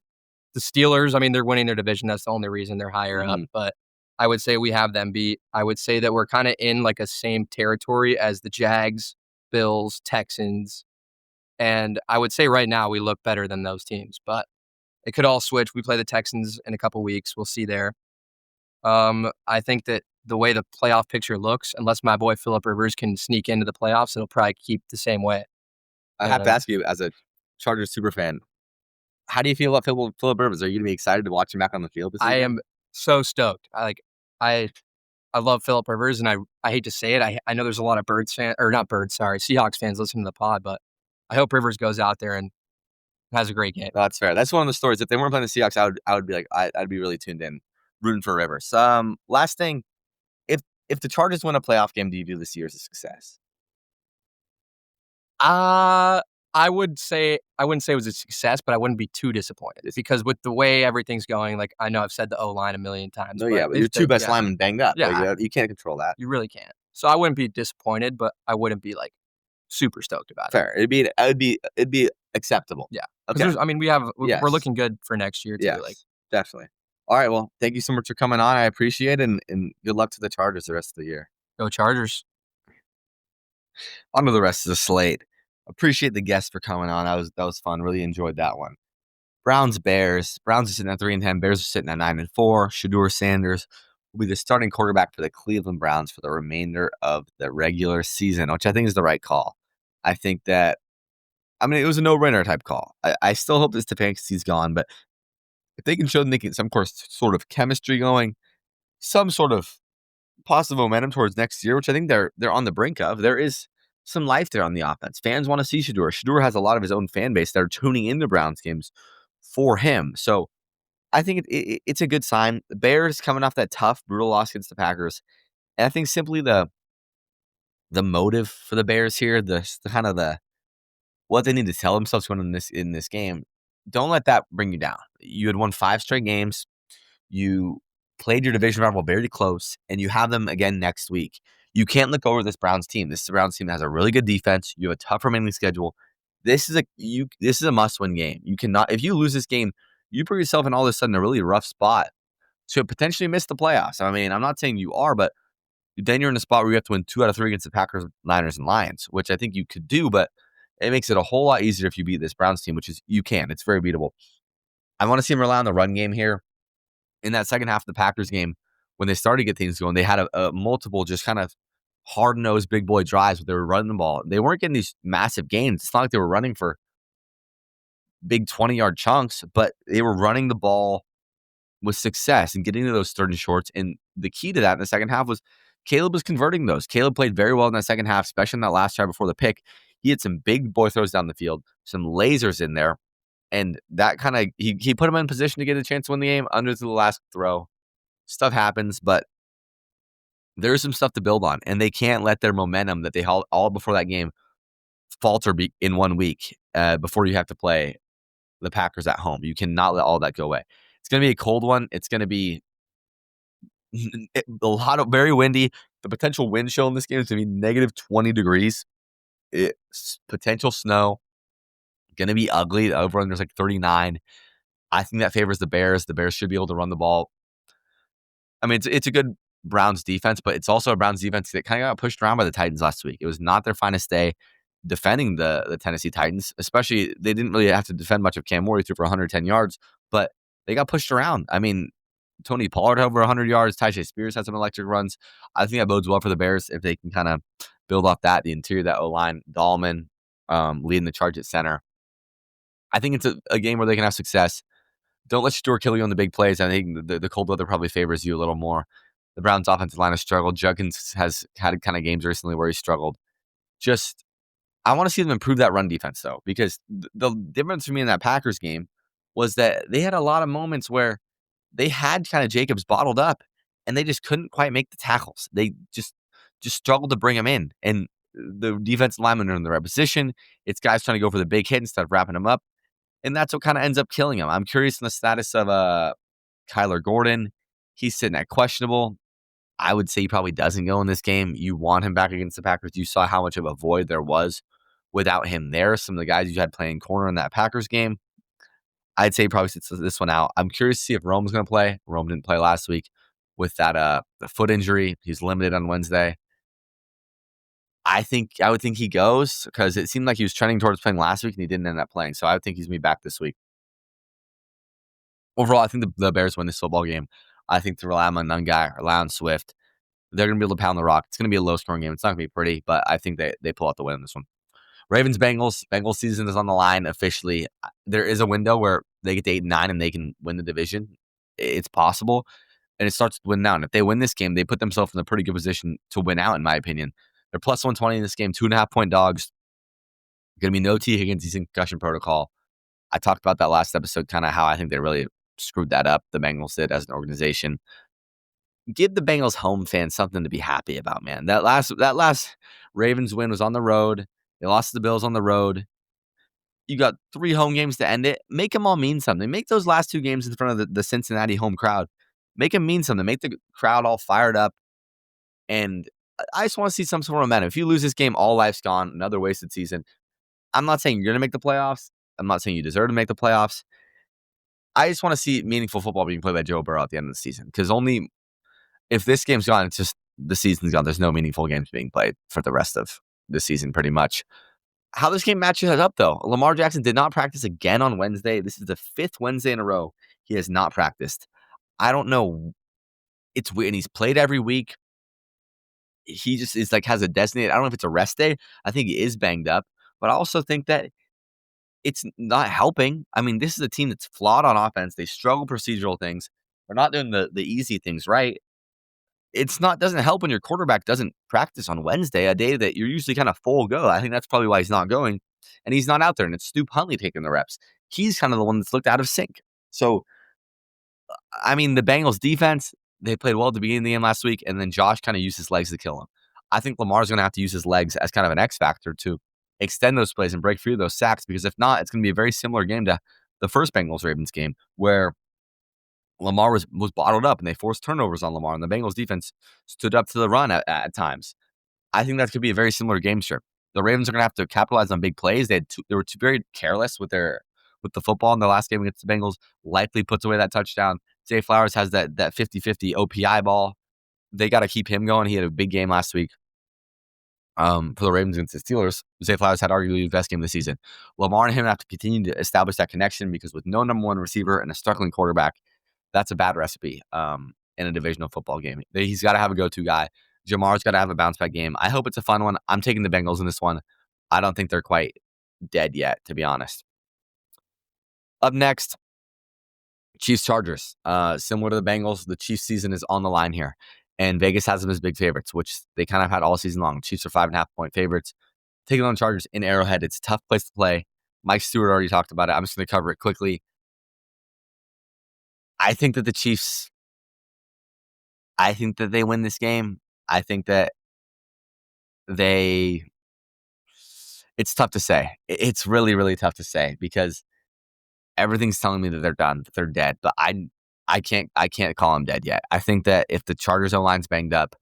the Steelers, I mean, they're winning their division. That's the only reason they're higher up. But I would say we have them beat. I would say that we're kind of in like a same territory as the Jags, Bills, Texans. And I would say right now we look better than those teams. But it could all switch. We play the Texans in a couple weeks. We'll see there. I think that the way the playoff picture looks, unless my boy Phillip Rivers can sneak into the playoffs, it'll probably keep the same way. I have to ask you, as a Chargers super fan, how do you feel about Phillip Rivers? Are you going to be excited to watch him back on the field this season? I am so stoked. I love Phillip Rivers, and I hate to say it. I know there's a lot of Seahawks fans listening to the pod, but I hope Rivers goes out there and has a great game. That's fair. That's one of the stories. If they weren't playing the Seahawks, I would be like, I'd be really tuned in, rooting for Rivers. Last thing, if the Chargers win a playoff game, do you view this year as a success? I wouldn't say it was a success, but I wouldn't be too disappointed because with the way everything's going, like I know I've said the O-line a million times. No, but your two best linemen banged up. Yeah, like, you can't control that. You really can't. So I wouldn't be disappointed, but I wouldn't be like super stoked about it. Fair. It'd be acceptable. Yeah. Okay. I mean, we're looking good for next year too. Yes, like definitely. All right. Well, thank you so much for coming on. I appreciate it, and good luck to the Chargers the rest of the year. Go Chargers. On to the rest of the slate. Appreciate the guests for coming on. That was fun. Really enjoyed that one. Browns, Bears. Browns are sitting at 3-10. Bears are sitting at 9-4. Shedeur Sanders will be the starting quarterback for the Cleveland Browns for the remainder of the regular season, which I think is the right call. I think that, I mean, it was a no-brainer type call. I still hope that Stefanski's gone, but if they can show them they get some sort of chemistry going, some sort of positive momentum towards next year, which I think they're on the brink of, there is some life there on the offense. Fans want to see Shedeur. Shedeur has a lot of his own fan base that are tuning into Browns games for him. So I think it's a good sign. The Bears coming off that tough, brutal loss against the Packers. And I think simply the motive for the Bears here, the kind of the what they need to tell themselves going in this game, don't let that bring you down. You had won 5 straight games. You played your division rival very close, and you have them again next week. You can't look over this Browns team. This is a Browns team that has a really good defense. You have a tough remaining schedule. This is a must-win game. You cannot, if you lose this game, you put yourself in all of a sudden a really rough spot to potentially miss the playoffs. I mean, I'm not saying you are, but then you're in a spot where you have to win 2 out of 3 against the Packers, Niners, and Lions, which I think you could do, but it makes it a whole lot easier if you beat this Browns team, which is you can. It's very beatable. I want to see them rely on the run game here. In that second half of the Packers game, when they started to get things going, they had a multiple just kind of hard-nosed big boy drives where they were running the ball. They weren't getting these massive gains. It's not like they were running for big 20-yard chunks, but they were running the ball with success and getting to those third and shorts. And the key to that in the second half was Caleb was converting those. Caleb played very well in that second half, especially in that last drive before the pick. He had some big boy throws down the field, some lasers in there. And that kind of, he put him in position to get a chance to win the game under the last throw. Stuff happens, but there's some stuff to build on. And they can't let their momentum that they held all before that game falter in 1 week before you have to play the Packers at home. You cannot let all that go away. It's going to be a cold one. It's going to be a lot of very windy. The potential wind chill in this game is going to be negative 20 degrees. It's potential snow. Going to be ugly. The over-under is like 39. I think that favors the Bears. The Bears should be able to run the ball. I mean, it's a good Browns defense, but it's also a Browns defense that kind of got pushed around by the Titans last week. It was not their finest day defending the Tennessee Titans, especially they didn't really have to defend much of Cam Moore. He threw for 110 yards, but they got pushed around. I mean, Tony Pollard had over 100 yards. Tyjae Spears had some electric runs. I think that bodes well for the Bears if they can kind of build off that. The interior of that O-line, Dahlman leading the charge at center. I think it's a game where they can have success. Don't let Shedeur kill you on the big plays. I think the cold weather probably favors you a little more. The Browns' offensive line has struggled. Judkins has had kind of games recently where he struggled. I want to see them improve that run defense, though, because the difference for me in that Packers game was that they had a lot of moments where they had kind of Jacobs bottled up, and they just couldn't quite make the tackles. They just struggled to bring him in, and the defensive linemen are in the right position. It's guys trying to go for the big hit instead of wrapping them up, and that's what kind of ends up killing him. I'm curious in the status of Kyler Gordon. He's sitting at questionable. I would say he probably doesn't go in this game. You want him back against the Packers. You saw how much of a void there was without him there. Some of the guys you had playing corner in that Packers game, I'd say he probably sits this one out. I'm curious to see if Rome's going to play. Rome didn't play last week with that foot injury. He's limited on Wednesday. I would think he goes because it seemed like he was trending towards playing last week and he didn't end up playing. So I would think he's going to be back this week. Overall, I think the Bears win this football game. I think to rely on Nungai, rely on Swift, they're going to be able to pound the rock. It's going to be a low-scoring game. It's not going to be pretty, but I think they pull out the win in this one. Ravens-Bengals. Bengals season is on the line officially. There is a window where they get to 8-9 and they can win the division. It's possible, and it starts to win now. And if they win this game, they put themselves in a pretty good position to win out, in my opinion. They're plus 120 in this game, 2.5-point dogs. Going to be no T. Higgins. He's in concussion protocol. I talked about that last episode, kind of how I think they really screwed that up. The Bengals did as an organization. Give the Bengals home fans something to be happy about, man. That last Ravens win was on the road. They lost to the Bills on the road. You got 3 home games to end it. Make them all mean something. Make those last 2 games in front of the Cincinnati home crowd. Make them mean something. Make the crowd all fired up. And I just want to see some sort of momentum. If you lose this game, all life's gone. Another wasted season. I'm not saying you're going to make the playoffs. I'm not saying you deserve to make the playoffs. I just want to see meaningful football being played by Joe Burrow at the end of the season. Because only if this game's gone, it's just the season's gone. There's no meaningful games being played for the rest of the season, pretty much. How this game matches up, though. Lamar Jackson did not practice again on Wednesday. This is the 5th Wednesday in a row he has not practiced. I don't know. It's weird. And he's played every week. He just is has a designated, I don't know if it's a rest day. I think he is banged up. But I also think that it's not helping. I mean, this is a team that's flawed on offense. They struggle procedural things. They're not doing the easy things right. Doesn't help when your quarterback doesn't practice on Wednesday, a day that you're usually kind of full go. I think that's probably why he's not going. And he's not out there, and it's Stu Huntley taking the reps. He's kind of the one that's looked out of sync. So, I mean, the Bengals defense, they played well at the beginning of the game last week, and then Josh kind of used his legs to kill him. I think Lamar's going to have to use his legs as kind of an X factor to extend those plays and break free of those sacks, because if not, it's going to be a very similar game to the first Bengals-Ravens game, where Lamar was bottled up and they forced turnovers on Lamar, and the Bengals defense stood up to the run at times. I think that could be a very similar game script. The Ravens are going to have to capitalize on big plays. They were very careless with the football in the last game against the Bengals. Likely puts away that touchdown. Zay Flowers has that 50-50 OPI ball. They got to keep him going. He had a big game last week for the Ravens against the Steelers. Zay Flowers had arguably the best game of the season. Lamar and him have to continue to establish that connection, because with no number 1 receiver and a struggling quarterback, that's a bad recipe in a divisional football game. He's got to have a go-to guy. Jamar's got to have a bounce-back game. I hope it's a fun one. I'm taking the Bengals in this one. I don't think they're quite dead yet, to be honest. Up next, Chiefs-Chargers. Similar to the Bengals, the Chiefs season is on the line here. And Vegas has them as big favorites, which they kind of had all season long. Chiefs are 5.5-point favorites. Taking on the Chargers in Arrowhead, it's a tough place to play. Mike Stewart already talked about it. I'm just going to cover it quickly. I think that the Chiefs, I think that they win this game. I think that it's tough to say. It's really, really tough to say, because everything's telling me that they're done, that they're dead. But I can't call them dead yet. I think that if the Chargers O-line's banged up,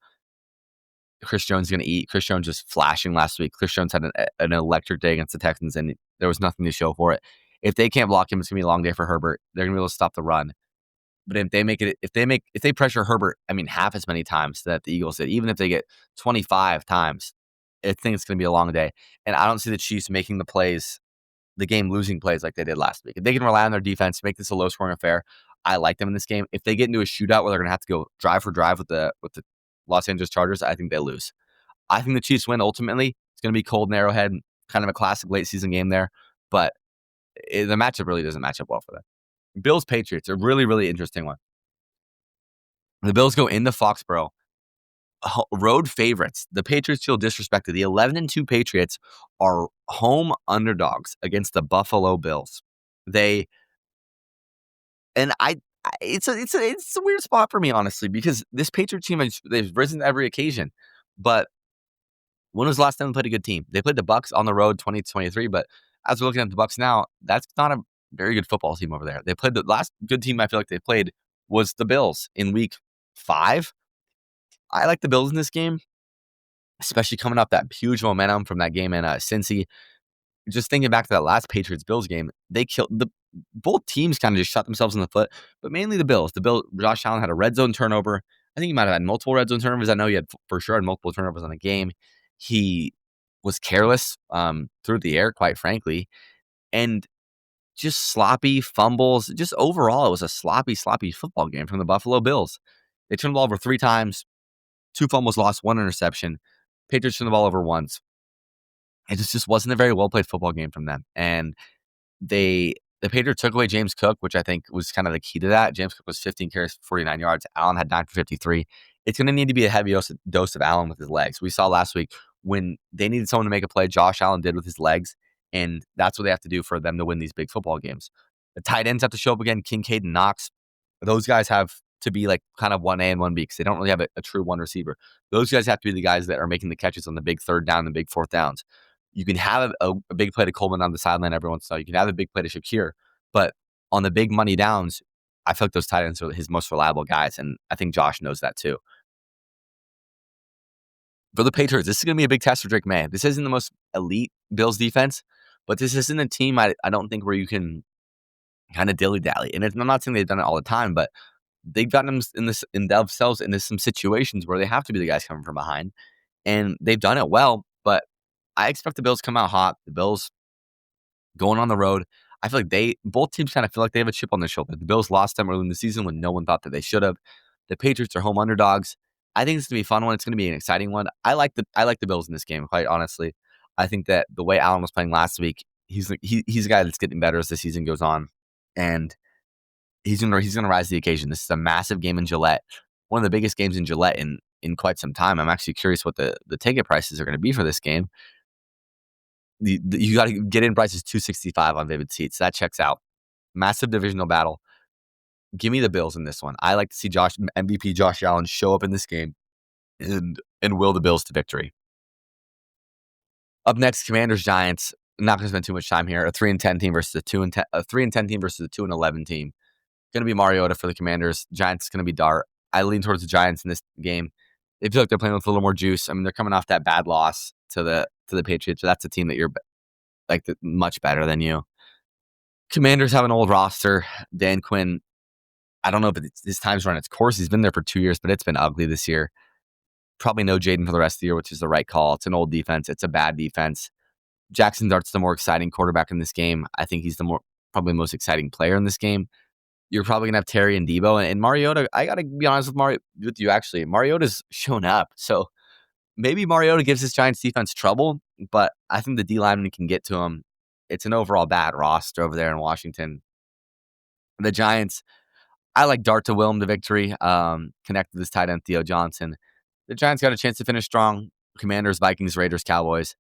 Chris Jones is going to eat. Chris Jones was flashing last week. Chris Jones had an electric day against the Texans, and there was nothing to show for it. If they can't block him, it's going to be a long day for Herbert. They're going to be able to stop the run. But if they pressure Herbert, half as many times that the Eagles did, even if they get 25 times, I think it's going to be a long day. And I don't see the Chiefs making the plays, the game-losing plays like they did last week. If they can rely on their defense, make this a low-scoring affair, I like them in this game. If they get into a shootout where they're going to have to go drive for drive with the Los Angeles Chargers, I think they lose. I think the Chiefs win ultimately. It's going to be cold in Arrowhead, kind of a classic late-season game there. But the matchup really doesn't match up well for them. Bills-Patriots, a really, really interesting one. The Bills go into Foxborough. Road favorites. The Patriots feel disrespected. The 11-2 Patriots are home underdogs against the Buffalo Bills. It's a weird spot for me, honestly, because this Patriots team, they've risen to every occasion. But when was the last time they played a good team? They played the Bucs on the road 20-23, but as we're looking at the Bucs now, that's not a very good football team over there. They played the last good team I feel like they played was the Bills in week 5. I like the Bills in this game, especially coming off that huge momentum from that game in Cincy. Just thinking back to that last Patriots-Bills game, they killed both teams kind of just shot themselves in the foot, but mainly the Bills. Josh Allen had a red zone turnover. I think he might have had multiple red zone turnovers. I know he had for sure had multiple turnovers on the game. He was careless through the air, quite frankly, and just sloppy fumbles. Just overall, it was a sloppy football game from the Buffalo Bills. They turned the ball over 3 times, 2 fumbles lost, 1 interception. Patriots turned the ball over once. It just wasn't a very well played football game from them. And the Patriots took away James Cook, which I think was kind of the key to that. James Cook was 15 carries, 49 yards. Allen had 9 for 53. It's going to need to be a heavy dose of Allen with his legs. We saw last week when they needed someone to make a play, Josh Allen did with his legs, and that's what they have to do for them to win these big football games. The tight ends have to show up again, Kincaid and Knox. Those guys have to be like kind of 1A and 1B because they don't really have a true one receiver. Those guys have to be the guys that are making the catches on the big third down and big fourth downs. You can have a big play to Coleman on the sideline every once in a while. You can have a big play to Shakir. But on the big money downs, I feel like those tight ends are his most reliable guys. And I think Josh knows that too. For the Patriots, this is going to be a big test for Drake May. This isn't the most elite Bills defense, but this isn't a team I don't think where you can kind of dilly-dally. And I'm not saying they've done it all the time, but they've gotten them in themselves into some situations where they have to be the guys coming from behind. And they've done it well, but I expect the Bills come out hot. The Bills going on the road. I feel like both teams kind of feel like they have a chip on their shoulder. The Bills lost them early in the season when no one thought that they should have. The Patriots are home underdogs. I think it's going to be a fun one. It's going to be an exciting one. I like the Bills in this game, quite honestly. I think that the way Allen was playing last week, he's a guy that's getting better as the season goes on, and he's gonna rise to the occasion. This is a massive game in Gillette, one of the biggest games in Gillette in quite some time. I'm actually curious what the ticket prices are going to be for this game. You got to get in prices $265 on Vivid Seats. That checks out. Massive divisional battle. Give me the Bills in this one. I like to see MVP Josh Allen show up in this game and will the Bills to victory. Up next, Commanders Giants. I'm not going to spend too much time here. A 3-10 team versus a 3-10 team versus a 2-11 team. Going to be Mariota for the Commanders. Giants going to be Dart. I lean towards the Giants in this game. They feel like they're playing with a little more juice. I mean, they're coming off that bad loss to the Patriots. So that's a team that you're like much better than you. Commanders have an old roster. Dan Quinn, I don't know if his time's run its course. He's been there for 2 years, but it's been ugly this year. Probably no Jaden for the rest of the year, which is the right call. It's an old defense. It's a bad defense. Jackson Dart's the more exciting quarterback in this game. I think he's probably the most exciting player in this game. You're probably going to have Terry and Debo. And Mariota, I got to be honest with you, actually. Mariota's shown up. So maybe Mariota gives this Giants defense trouble, but I think the D lineman can get to him. It's an overall bad roster over there in Washington. The Giants, I like Dart to will him to victory. Connect with this tight end, Theo Johnson. The Giants got a chance to finish strong. Commanders, Vikings, Raiders, Cowboys.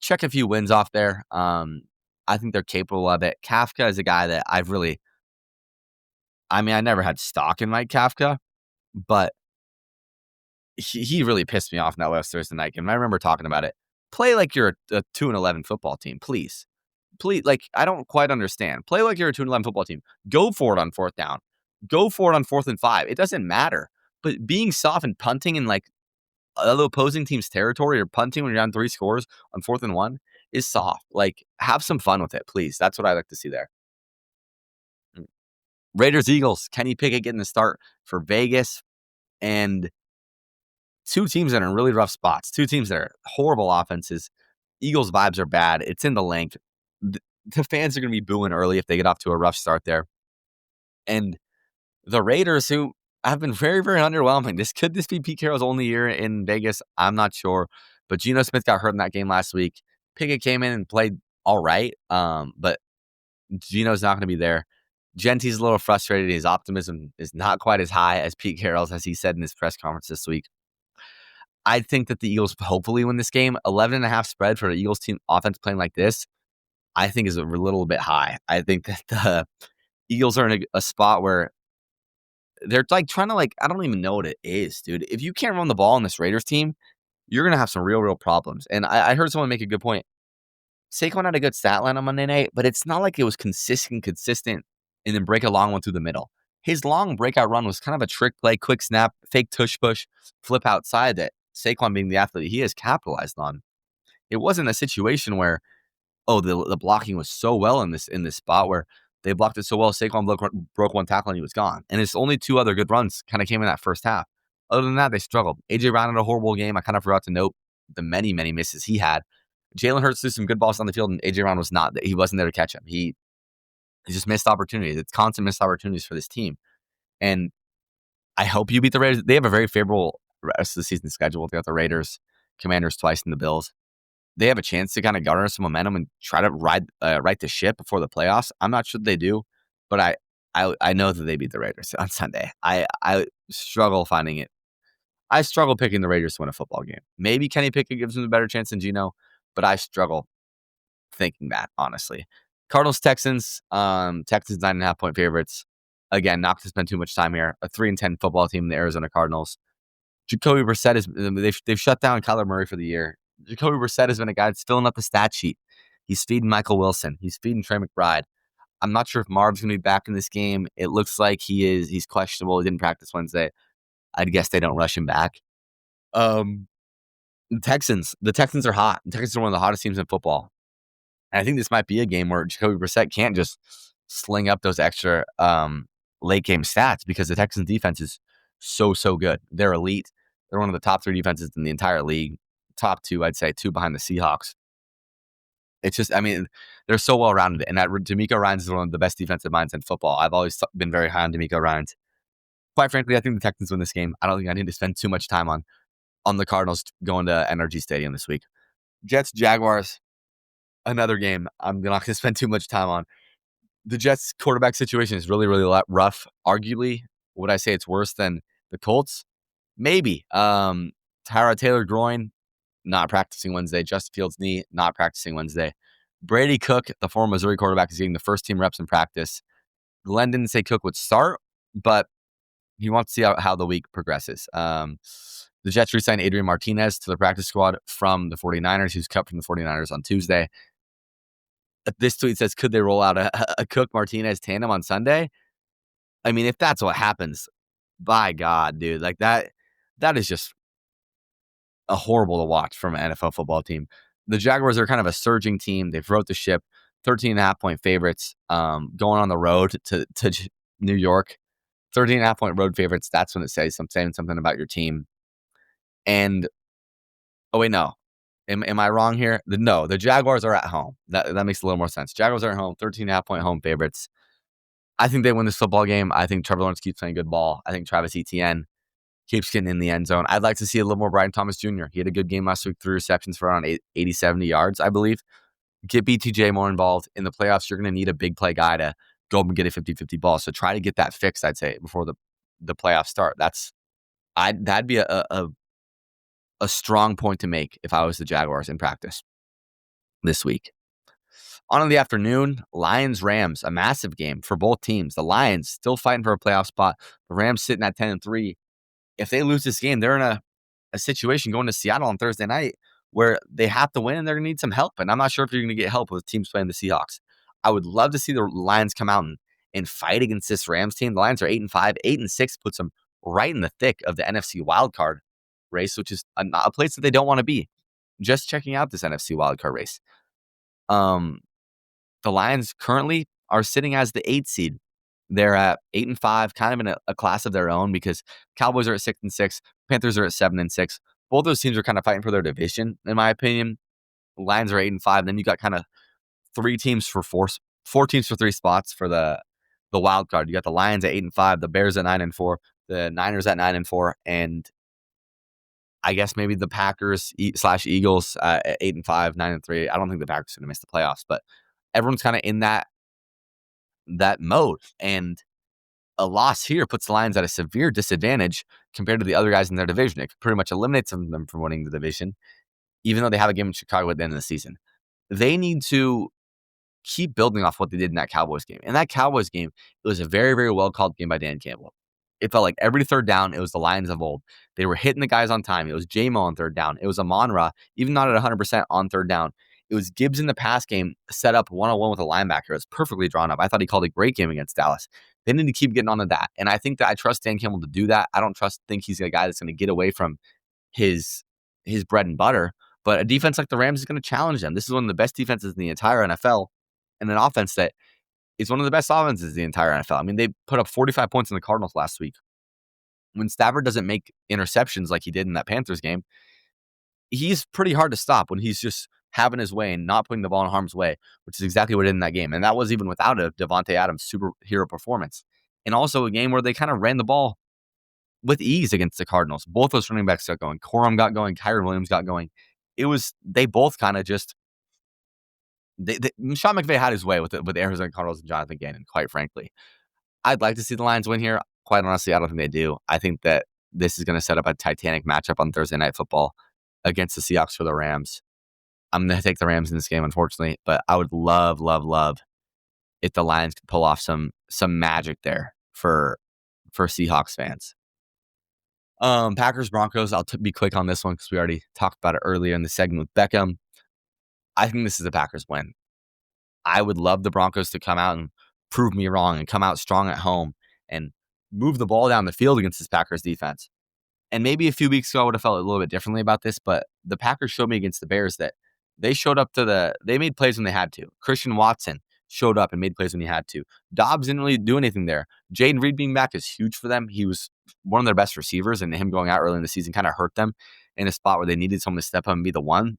Check a few wins off there. I think they're capable of it. Kafka is a guy that I never had stock in Mike Kafka, but he really pissed me off in that last Thursday night game. I remember talking about it. Play like you're a 2-11 football team, please. Like, I don't quite understand. Play like you're a 2-11 football team. Go for it on fourth down. Go for it on 4th and 5. It doesn't matter. But being soft and punting in like the opposing team's territory or punting when you're down 3 scores on 4th and 1 is soft. Like, have some fun with it, please. That's what I like to see there. Raiders, Eagles. Kenny Pickett getting the start for Vegas. And 2 teams that are in really rough spots. 2 teams that are horrible offenses. Eagles vibes are bad. It's in the length. The fans are going to be booing early if they get off to a rough start there. And the Raiders, who have been very, very underwhelming. Could this be Pete Carroll's only year in Vegas? I'm not sure. But Geno Smith got hurt in that game last week. Pickett came in and played all right. But Geno's not going to be there. Gentie's a little frustrated. His optimism is not quite as high as Pete Carroll's, as he said in his press conference this week. I think that the Eagles hopefully win this game. 11.5 spread for the Eagles team offense playing like this, I think is a little bit high. I think that the Eagles are in a spot where they're like trying to I don't even know what it is, dude. If you can't run the ball on this Raiders team, you're going to have some real problems. And I heard someone make a good point. Saquon had a good stat line on Monday night, but it's not like it was consistent and then break a long one through the middle. his long breakout run was kind of a trick play, quick snap, fake tush push, flip outside that Saquon, being the athlete he has, capitalized on. It wasn't a situation where, oh, the blocking was so well in this spot where they blocked it so well, Saquon broke one tackle and he was gone. And his only two other good runs kind of came in that first half. Other than that, they struggled. A.J. Brown had a horrible game. I kind of forgot to note the many, many misses he had. Jalen Hurts threw some good balls on the field, and A.J. Brown he wasn't there to catch him. He just missed opportunities. It's constant missed opportunities for this team. And I hope you beat the Raiders. They have a very favorable rest of the season schedule. They got the Raiders, Commanders twice, and the Bills. They have a chance to kind of garner some momentum and try to right the ship before the playoffs. I'm not sure they do, but I know that they beat the Raiders on Sunday. I struggle finding it. I struggle picking the Raiders to win a football game. Maybe Kenny Pickett gives them a better chance than Geno, but I struggle thinking that, honestly. Cardinals, Texans. Texans 9.5-point favorites. Again, not to spend too much time here. A 3-10 football team, the Arizona Cardinals. Jacoby Brissett they've shut down Kyler Murray for the year. Jacoby Brissett has been a guy that's filling up the stat sheet. He's feeding Michael Wilson. He's feeding Trey McBride. I'm not sure if Marv's going to be back in this game. It looks like he is. He's questionable. He didn't practice Wednesday. I'd guess they don't rush him back. The Texans are hot. The Texans are one of the hottest teams in football. And I think this might be a game where Jacoby Brissett can't just sling up those extra late game stats because the Texans defense is so good. They're elite. They're one of the top 3 defenses in the entire league. Top 2, I'd say 2 behind the Seahawks. It's just, I mean, they're so well rounded. And that DeMeco Ryans is one of the best defensive minds in football. I've always been very high on DeMeco Ryans. Quite frankly, I think the Texans win this game. I don't think I need to spend too much time on the Cardinals going to NRG Stadium this week. Jets, Jaguars, another game I'm not going to spend too much time on. The Jets quarterback situation is really, really rough. Arguably, would I say it's worse than the Colts? Maybe. Tyrod Taylor groin, not practicing Wednesday. Justin Fields knee, not practicing Wednesday. Brady Cook, the former Missouri quarterback, is getting the first team reps in practice. Glenn didn't say Cook would start, but he wants to see how the week progresses. The Jets re-signed Adrian Martinez to the practice squad from the 49ers. He was cut from the 49ers on Tuesday. This tweet says, could they roll out a Cook-Martinez tandem on Sunday? I mean, if that's what happens, by God, dude, like that is just a horrible to watch from an NFL football team. The Jaguars are kind of a surging team. They've wrote the ship, 13.5-point favorites, going on the road to New York. 13.5-point road favorites. That's when it says saying something about your team. And, oh, wait, no. Am I wrong here? No, the Jaguars are at home. That makes a little more sense. Jaguars are at home, 13.5-point home favorites. I think they win this football game. I think Trevor Lawrence keeps playing good ball. I think Travis Etienne keeps getting in the end zone. I'd like to see a little more Brian Thomas Jr. He had a good game last week, 3 receptions for around 80, 70 yards, I believe. Get BTJ more involved. In the playoffs, you're going to need a big play guy to go up and get a 50-50 ball. So try to get that fixed, I'd say, before the playoffs start. That'd be a strong point to make if I was the Jaguars in practice this week. On in the afternoon, Lions-Rams, a massive game for both teams. The Lions still fighting for a playoff spot. The Rams sitting at 10-3. If they lose this game, they're in a situation going to Seattle on Thursday night where they have to win and they're going to need some help. And I'm not sure if you're going to get help with teams playing the Seahawks. I would love to see the Lions come out and fight against this Rams team. The Lions are 8-5. 8-6 puts them right in the thick of the NFC wildcard race, which is a place that they don't want to be. Just checking out this NFC wildcard race. The Lions currently are sitting as the 8th seed. They're at 8-5, kind of in a class of their own because Cowboys are at 6-6, Panthers are at 7-6. Both those teams are kind of fighting for their division, in my opinion. The Lions are 8-5. Then you got kind of 4 teams for 3 spots for the wild card. You got the Lions at 8-5, the Bears at 9-4, the Niners at 9-4, and I guess maybe the Packers / Eagles at 8-5, 9-3. I don't think the Packers are going to miss the playoffs, but everyone's kind of in that mode. And a loss here puts the Lions at a severe disadvantage compared to the other guys in their division. It pretty much eliminates them from winning the division, even though they have a game in Chicago at the end of the season. They need to keep building off what they did in that Cowboys game. In that Cowboys game, it was a very, very well-called game by Dan Campbell. It felt like every third down, it was the Lions of old. They were hitting the guys on time. It was J-Mo on third down. It was Amon-Ra, even not at 100% on third down. It was Gibbs in the pass game set up one-on-one with a linebacker. It was perfectly drawn up. I thought he called a great game against Dallas. They need to keep getting onto that. And I think that I trust Dan Campbell to do that. I don't think he's a guy that's going to get away from his bread and butter. But a defense like the Rams is going to challenge them. This is one of the best defenses in the entire NFL, and an offense that is one of the best offenses in the entire NFL. I mean, they put up 45 points in the Cardinals last week. When Stafford doesn't make interceptions like he did in that Panthers game, he's pretty hard to stop when he's just having his way and not putting the ball in harm's way, which is exactly what he did in that game. And that was even without a Devontae Adams superhero performance. And also a game where they kind of ran the ball with ease against the Cardinals. Both those running backs got going. Corum got going. Kyren Williams got going. They both kind of just, Sean McVay had his way with the Arizona Cardinals and Jonathan Gannon, quite frankly. I'd like to see the Lions win here. Quite honestly, I don't think they do. I think that this is going to set up a titanic matchup on Thursday Night Football against the Seahawks for the Rams. I'm going to take the Rams in this game, unfortunately, but I would love if the Lions could pull off some magic there for Seahawks fans. Packers, Broncos, I'll be quick on this one because we already talked about it earlier in the segment with Beckham. I think this is a Packers win. I would love the Broncos to come out and prove me wrong and come out strong at home and move the ball down the field against this Packers defense. And maybe a few weeks ago I would have felt a little bit differently about this, but the Packers showed me against the Bears that they showed up they made plays when they had to. Christian Watson showed up and made plays when he had to. Dobbs didn't really do anything there. Jaden Reed being back is huge for them. He was one of their best receivers, and him going out early in the season kind of hurt them in a spot where they needed someone to step up and be the one.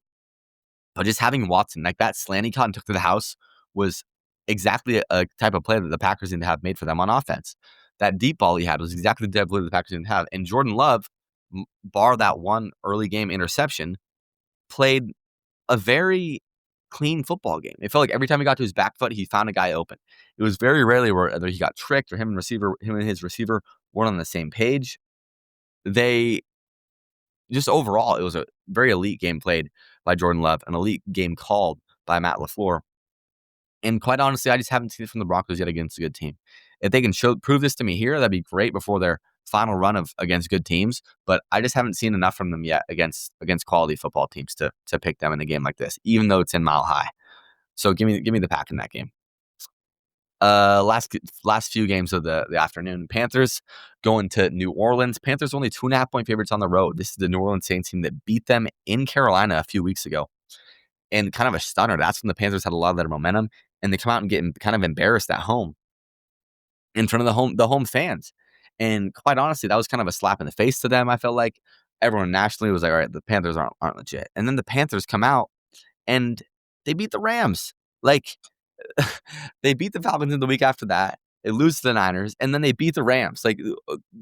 But just having Watson, like that slant he caught and took to the house, was exactly a type of play that the Packers need to have made for them on offense. That deep ball he had was exactly the type of play that the Packers didn't have. And Jordan Love, bar that one early game interception, played a very clean football game. It felt like every time he got to his back foot, he found a guy open. It was very rarely whether he got tricked or him and his receiver weren't on the same page. They just overall, it was a very elite game played by Jordan Love, an elite game called by Matt LaFleur. And quite honestly, I just haven't seen it from the Broncos yet against a good team. If they can prove this to me here, that'd be great before their final run against good teams. But I just haven't seen enough from them yet against quality football teams to pick them in a game like this, even though it's in Mile High. So give me the Pack in that game. Last few games of the afternoon. Panthers going to New Orleans. Panthers only 2.5-point favorites on the road. This is the New Orleans Saints team that beat them in Carolina a few weeks ago. And kind of a stunner. That's when the Panthers had a lot of their momentum, and they come out and get kind of embarrassed at home in front of the home fans. And quite honestly, that was kind of a slap in the face to them. I felt like everyone nationally was like, all right, the Panthers aren't legit. And then the Panthers come out and they beat the Rams. Like, they beat the Falcons in the week after that. They lose to the Niners, and then they beat the Rams. Like,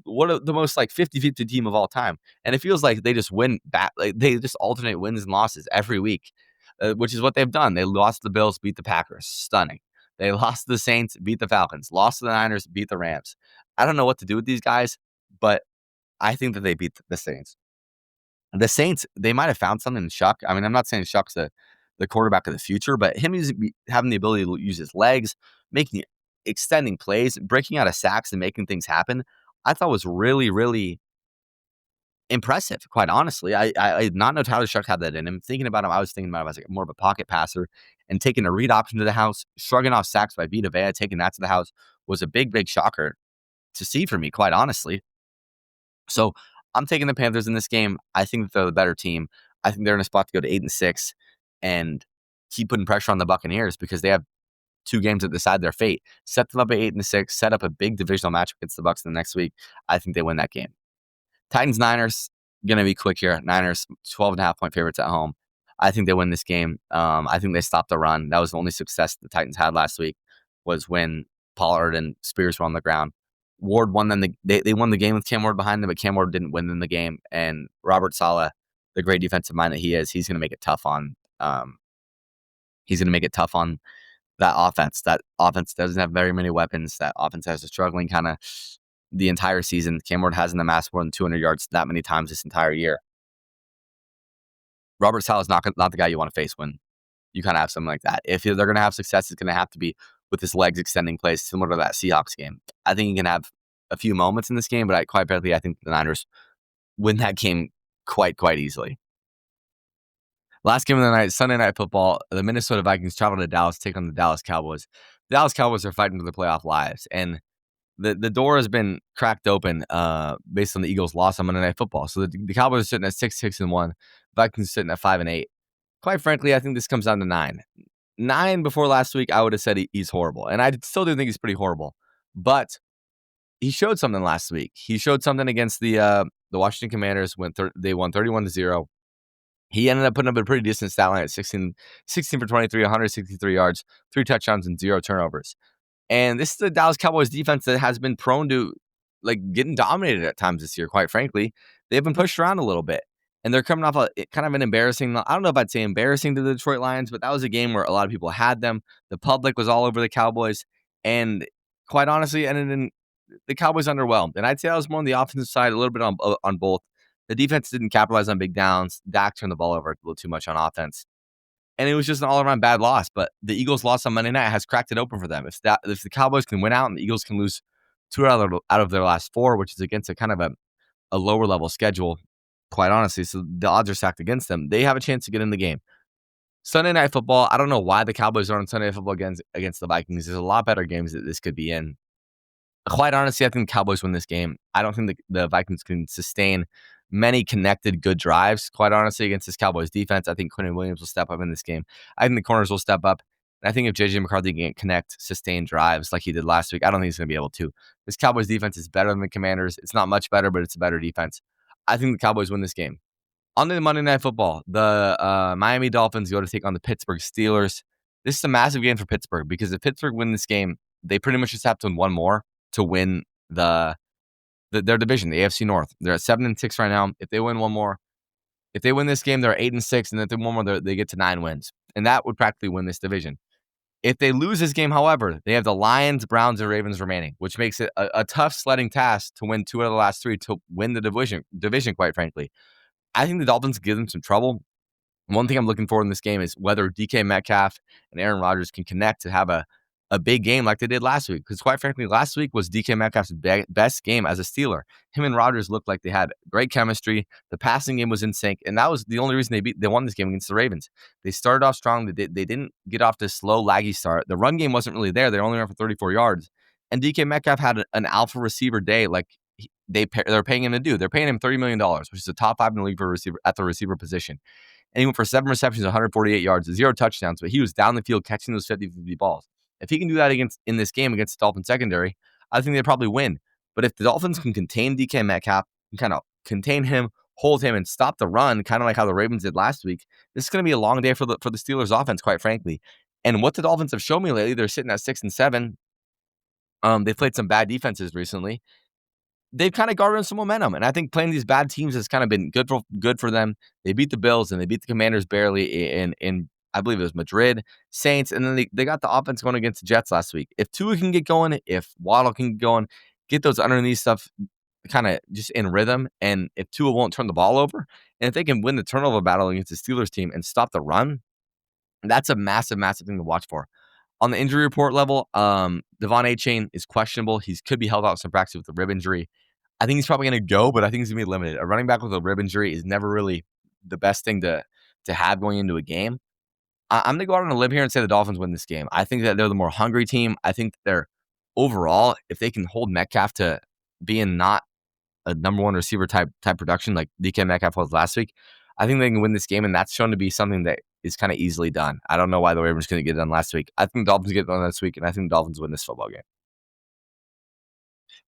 what the most 50-50 team of all time. And it feels like they just win back. Like, they just alternate wins and losses every week, which is what they've done. They lost the Bills, beat the Packers. Stunning. They lost to the Saints, beat the Falcons. Lost to the Niners, beat the Rams. I don't know what to do with these guys, but I think that they beat the Saints. The Saints, they might have found something in Shuck. I mean, I'm not saying Shuck's the quarterback of the future, but him having the ability to use his legs, extending plays, breaking out of sacks and making things happen, I thought was really, really impressive, quite honestly. I did not know Tyler Shuck had that in him. Thinking about him, I was thinking about him as like more of a pocket passer, and taking a read option to the house, shrugging off sacks by Vita Vea, taking that to the house was a big, big shocker to see for me, quite honestly. So I'm taking the Panthers in this game. I think that they're the better team. I think they're in a spot to go to 8-6 and keep putting pressure on the Buccaneers because they have 2 games that decide their fate. Set them up at 8-6, set up a big divisional matchup against the Bucs the next week. I think they win that game. Titans-Niners, going to be quick here. Niners, 12.5-point favorites at home. I think they win this game. I think they stopped the run. That was the only success the Titans had last week, was when Pollard and Spears were on the ground. Ward won them. They won the game with Cam Ward behind them, but Cam Ward didn't win them the game. And Robert Saleh, the great defensive mind that he is, he's going to make it tough on. He's going to make it tough on that offense. That offense doesn't have very many weapons. That offense has been struggling kind of the entire season. Cam Ward hasn't amassed more than 200 yards that many times this entire year. Robert Saleh is not the guy you want to face when you kind of have something like that. If they're going to have success, it's going to have to be with his legs extending plays, similar to that Seahawks game. I think he can have a few moments in this game, but quite frankly, I think the Niners win that game quite easily. Last game of the night, Sunday Night Football, the Minnesota Vikings travel to Dallas to take on the Dallas Cowboys. The Dallas Cowboys are fighting for their playoff lives, and the door has been cracked open based on the Eagles' loss on Monday Night Football. So the Cowboys are sitting at 6-6-1. Vikings sitting at 5-8. Quite frankly, I think this comes down to 9. 9 before last week, I would have said he's horrible, and I still do think he's pretty horrible. But he showed something last week. He showed something against the Washington Commanders when they won 31-0. He ended up putting up a pretty decent stat line at 16 for 23, 163 yards, 3 touchdowns, and 0 turnovers. And this is the Dallas Cowboys defense that has been prone to getting dominated at times this year, quite frankly. They've been pushed around a little bit. And they're coming off kind of an embarrassing, I don't know if I'd say embarrassing to the Detroit Lions, but that was a game where a lot of people had them. The public was all over the Cowboys. And quite honestly, ended in the Cowboys underwhelmed. And I'd say that was more on the offensive side, a little bit on both. The defense didn't capitalize on big downs. Dak turned the ball over a little too much on offense. And it was just an all-around bad loss. But the Eagles' loss on Monday night has cracked it open for them. If the Cowboys can win out and the Eagles can lose 2 out of their last 4, which is against a kind of a lower-level schedule, quite honestly, so the odds are stacked against them, they have a chance to get in the game. Sunday Night Football, I don't know why the Cowboys are on Sunday Night Football against the Vikings. There's a lot better games that this could be in. Quite honestly, I think the Cowboys win this game. I don't think the Vikings can sustain many connected good drives, quite honestly, against this Cowboys defense. I think Quentin Williams will step up in this game. I think the corners will step up. And I think if J.J. McCarthy can connect sustained drives like he did last week, I don't think he's going to be able to. This Cowboys defense is better than the Commanders. It's not much better, but it's a better defense. I think the Cowboys win this game. On to the Monday Night Football, the Miami Dolphins go to take on the Pittsburgh Steelers. This is a massive game for Pittsburgh because if Pittsburgh win this game, they pretty much just have to win one more to win their division, the AFC North. They're at 7-6 right now. If they win one more, if they win this game, they're 8-6, and if they win one more, they get to 9 wins, and that would practically win this division. If they lose this game, however, they have the Lions, Browns, and Ravens remaining, which makes it a tough sledding task to win 2 out of the last 3 to win the division, quite frankly. I think the Dolphins give them some trouble. One thing I'm looking for in this game is whether DK Metcalf and Aaron Rodgers can connect to have a big game like they did last week. Because quite frankly, last week was DK Metcalf's best game as a Steeler. Him and Rodgers looked like they had great chemistry. The passing game was in sync, and that was the only reason they won this game against the Ravens. They started off strong. They didn't get off this slow, laggy start. The run game wasn't really there. They only ran for 34 yards. And DK Metcalf had an alpha receiver day like they're paying him to do. They're paying him $30 million, which is the top 5 in the league for receiver at the receiver position. And he went for 7 receptions, 148 yards, 0 touchdowns, but he was down the field catching those 50-50 balls. If he can do that in this game against the Dolphins secondary, I think they probably win. But if the Dolphins can contain DK Metcalf, and kind of contain him, hold him, and stop the run, kind of like how the Ravens did last week, this is going to be a long day for the Steelers offense, quite frankly. And what the Dolphins have shown me lately, they're sitting at 6-7. They've played some bad defenses recently. They've kind of garnered some momentum, and I think playing these bad teams has kind of been good for them. They beat the Bills and they beat the Commanders barely in I believe it was Madrid, Saints, and then they got the offense going against the Jets last week. If Tua can get going, if Waddle can get going, get those underneath stuff kind of just in rhythm, and if Tua won't turn the ball over, and if they can win the turnover battle against the Steelers team and stop the run, that's a massive, massive thing to watch for. On the injury report level, Devon Achane is questionable. He could be held out some practice with a rib injury. I think he's probably going to go, but I think he's going to be limited. A running back with a rib injury is never really the best thing to have going into a game. I'm going to go out on a limb here and say the Dolphins win this game. I think that they're the more hungry team. I think that they're overall, if they can hold Metcalf to being not a number one receiver type production like DK Metcalf was last week, I think they can win this game, and that's shown to be something that is kind of easily done. I don't know why the Ravens couldn't get it done last week. I think the Dolphins get it done this week, and I think the Dolphins win this football game.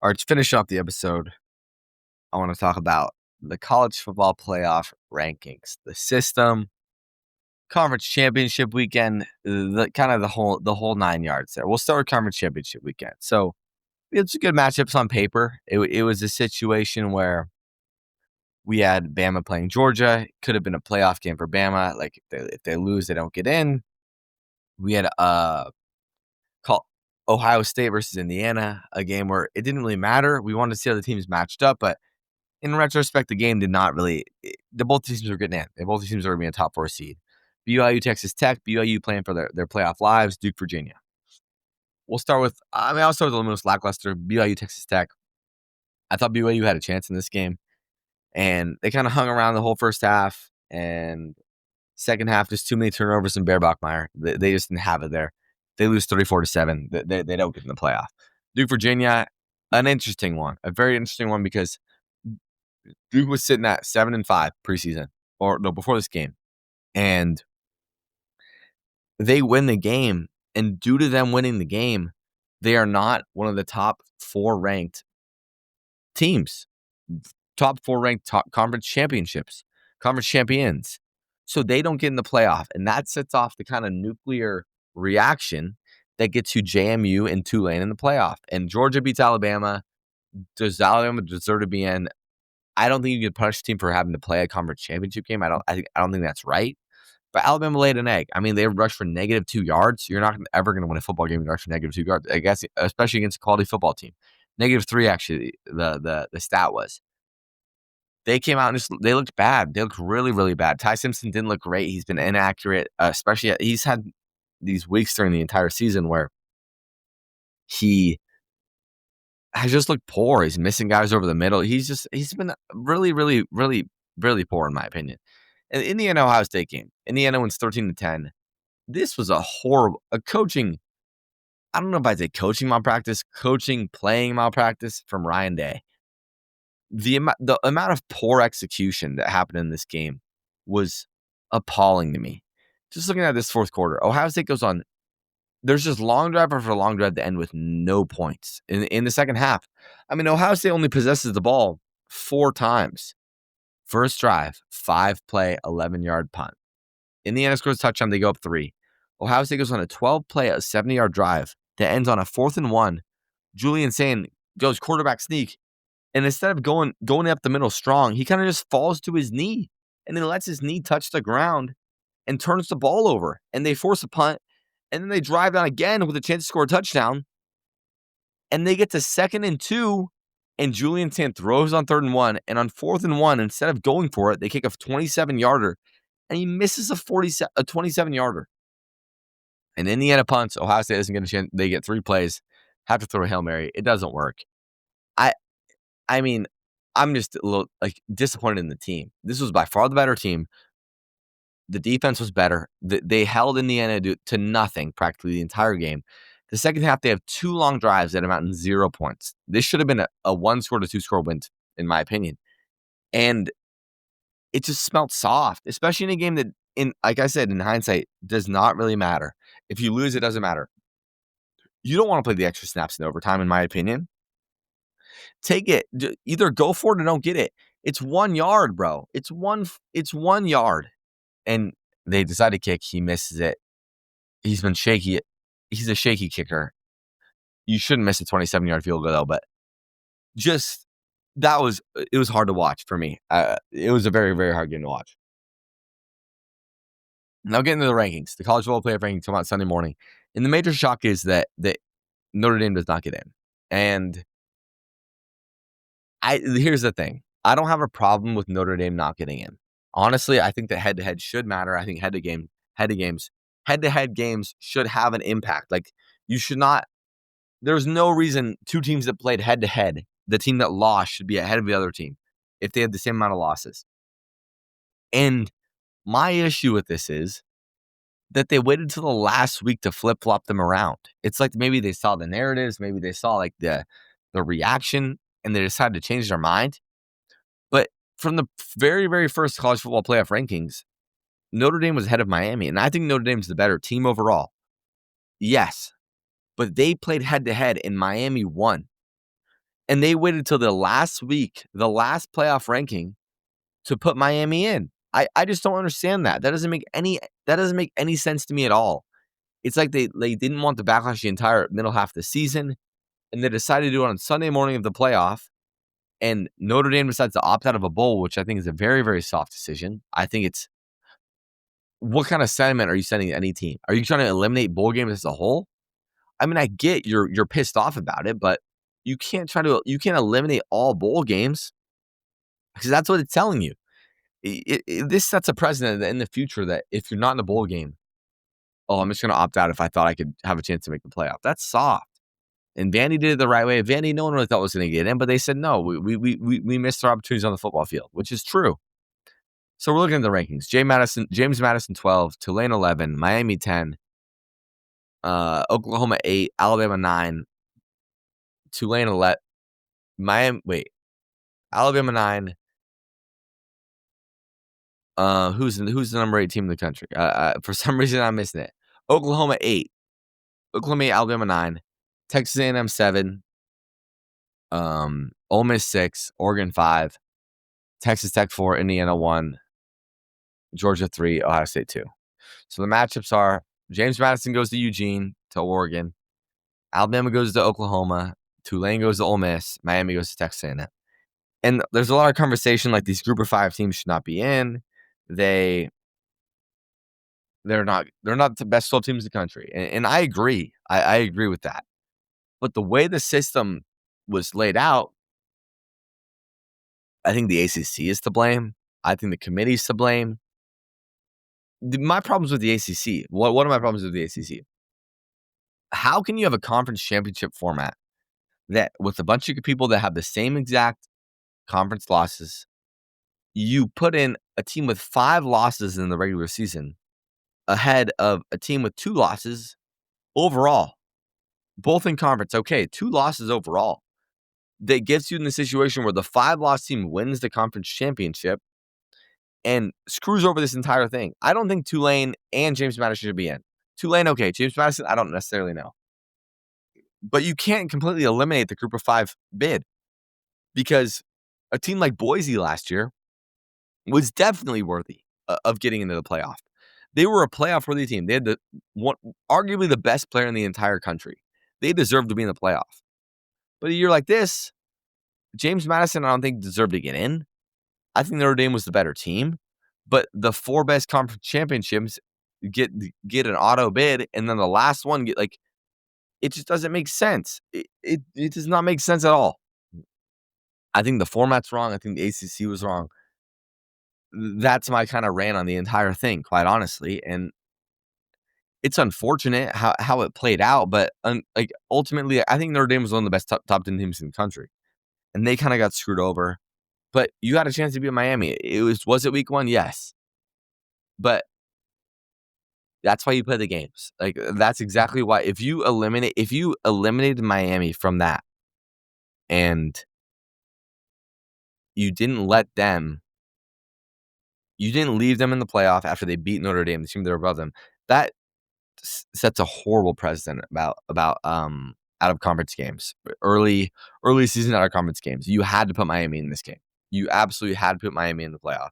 All right, to finish off the episode, I want to talk about the college football playoff rankings, the system, conference championship weekend, the whole 9 yards there. We'll start with conference championship weekend. So it's good matchups on paper. It was a situation where we had Bama playing Georgia. It could have been a playoff game for Bama. Like if they lose, they don't get in. We had called Ohio State versus Indiana, a game where it didn't really matter. We wanted to see how the teams matched up, but in retrospect, the game did not really. Both teams were getting in. Both teams were going to be a top 4 seed. BYU, Texas Tech. BYU playing for their playoff lives. Duke, Virginia. We'll start with. I'll start with the most lackluster. BYU, Texas Tech. I thought BYU had a chance in this game, and they kind of hung around the whole first half. And second half, just too many turnovers and Bear Bachmeier. They just didn't have it there. They lose 34-7. They don't get in the playoff. Duke, Virginia. An interesting one. A very interesting one because Duke was sitting at 7-5 preseason. Or no, before this game. And they win the game. And due to them winning the game, they are not one of the top 4 ranked teams. Top 4 ranked top conference championships. Conference champions. So they don't get in the playoff. And that sets off the kind of nuclear reaction that gets you JMU and Tulane in the playoff. And Georgia beats Alabama. Does Alabama deserve to be in? I don't think you could punish a team for having to play a conference championship game. I don't think that's right. But Alabama laid an egg. I mean, they rushed for -2 yards. You're not ever going to win a football game and rush for -2 yards. I guess, especially against a quality football team. -3 actually. The stat was. They came out and they looked bad. They looked really, really bad. Ty Simpson didn't look great. He's been inaccurate, especially he's had these weeks during the entire season where he has just looked poor. He's missing guys over the middle. He's been really, really, really, really poor in my opinion. And Indiana Ohio State game, Indiana wins 13-10. This was a horrible coaching. I don't know if I'd say coaching malpractice, playing malpractice from Ryan Day. The amount of poor execution that happened in this game was appalling to me. Just looking at this fourth quarter, Ohio State goes on. There's just long drive after long drive to end with no points in the second half. I mean, Ohio State only possesses the ball 4 times. First drive, 5-play, 11-yard punt. Indiana scores a touchdown. They go up 3. Ohio State goes on a 12-play, a 70-yard drive that ends on a 4th and 1. Julian Sain goes quarterback sneak. And instead of going up the middle strong, he kind of just falls to his knee. And then lets his knee touch the ground and turns the ball over. And they force a punt. And then they drive down again with a chance to score a touchdown. And they get to 2nd and 2. And Julian Sain throws on 3rd and 1. And on 4th and 1, instead of going for it, they kick a 27-yarder. And he misses a 27-yarder. And Indiana punts. Ohio State doesn't get a chance. They get 3 plays. Have to throw a Hail Mary. It doesn't work. I mean, I'm just a little disappointed in the team. This was by far the better team. The defense was better. They held Indiana to nothing practically the entire game. The second half, they have 2 long drives that amount in 0 points. This should have been a 1-score to 2-score win, in my opinion. And it just smelled soft, especially in a game that, like I said, in hindsight, does not really matter. If you lose, it doesn't matter. You don't want to play the extra snaps in overtime, in my opinion. Take it. Either go for it or don't get it. It's 1 yard, bro. It's 1 yard. And they decide to kick. He misses it. He's been shaky. He's a shaky kicker. You shouldn't miss a 27-yard field goal, though. But just, it was hard to watch for me. It was a very, very hard game to watch. Now getting to the rankings. The college football playoff rankings come out Sunday morning. And the major shock is that Notre Dame does not get in. And here's the thing. I don't have a problem with Notre Dame not getting in. Honestly, I think that head-to-head should matter. I think head-to-head games should have an impact. Like, you should not. There's no reason 2 teams that played head-to-head, the team that lost should be ahead of the other team if they had the same amount of losses. And my issue with this is that they waited till the last week to flip-flop them around. It's like maybe they saw the narratives, maybe they saw like the reaction, and they decided to change their mind. But from the very, very first college football playoff rankings, Notre Dame was ahead of Miami. And I think Notre Dame's the better team overall. Yes. But they played head-to-head and Miami won. And they waited till the last week, the last playoff ranking, to put Miami in. I just don't understand that. That doesn't make any sense to me at all. It's like they didn't want to backlash the entire middle half of the season. And they decided to do it on Sunday morning of the playoff. And Notre Dame decides to opt out of a bowl, which I think is a very, very soft decision. I think it's, what kind of sentiment are you sending to any team? Are you trying to eliminate bowl games as a whole? I mean, I get you're pissed off about it, but you can't eliminate all bowl games because that's what it's telling you. This sets a precedent in the future that if you're not in a bowl game, I'm just going to opt out if I thought I could have a chance to make the playoff. That's soft. And Vandy did it the right way. Vandy, no one really thought was going to get in, but they said, no, we missed our opportunities on the football field, which is true. So we're looking at the rankings. James Madison 12, Tulane 11, Miami 10, Oklahoma 8, Alabama 9, Tulane Alabama 9. Who's the number 8 team in the country? For some reason, I'm missing it. Oklahoma 8. Oklahoma 8, Alabama 9. Texas A&M 7. Ole Miss 6. Oregon 5. Texas Tech 4. Indiana 1. Georgia 3. Ohio State 2. So the matchups are James Madison goes to Eugene to Oregon. Alabama goes to Oklahoma. Tulane goes to Ole Miss. Miami goes to Texas A&M. And there's a lot of conversation like these group of 5 teams should not be in. They're not the best 12 teams in the country. And I agree. I agree with that. But the way the system was laid out, I think the ACC is to blame. I think the committee is to blame. My problems with the ACC, what are my problems with the ACC? How can you have a conference championship format that with a bunch of people that have the same exact conference losses, you put in a team with 5 losses in the regular season ahead of a team with 2 losses overall, both in conference? Okay, 2 losses overall. That gets you in the situation where the 5-loss team wins the conference championship and screws over this entire thing. I don't think Tulane and James Madison should be in. Tulane, okay. James Madison, I don't necessarily know. But you can't completely eliminate the group of 5 bid because a team like Boise last year was definitely worthy of getting into the playoff. They were a playoff-worthy team. They had arguably the best player in the entire country. They deserved to be in the playoff. But a year like this, James Madison, I don't think deserved to get in. I think Notre Dame was the better team. But the 4 best conference championships get an auto bid, and then the last one get like it just doesn't make sense. It does not make sense at all. I think the format's wrong. I think the ACC was wrong. That's my kind of rant on the entire thing, quite honestly. And it's unfortunate how it played out, but like ultimately, I think Notre Dame was one of the best top 10 teams in the country, and they kind of got screwed over. But you had a chance to beat Miami. Was it week 1? Yes, but that's why you play the games. Like that's exactly why. If you eliminated Miami from that, and you didn't leave them in the playoff after they beat Notre Dame, the team that were above them, that sets a horrible precedent about out of conference games, early season out of conference games. You had to put Miami in this game. You absolutely had to put Miami in the playoff.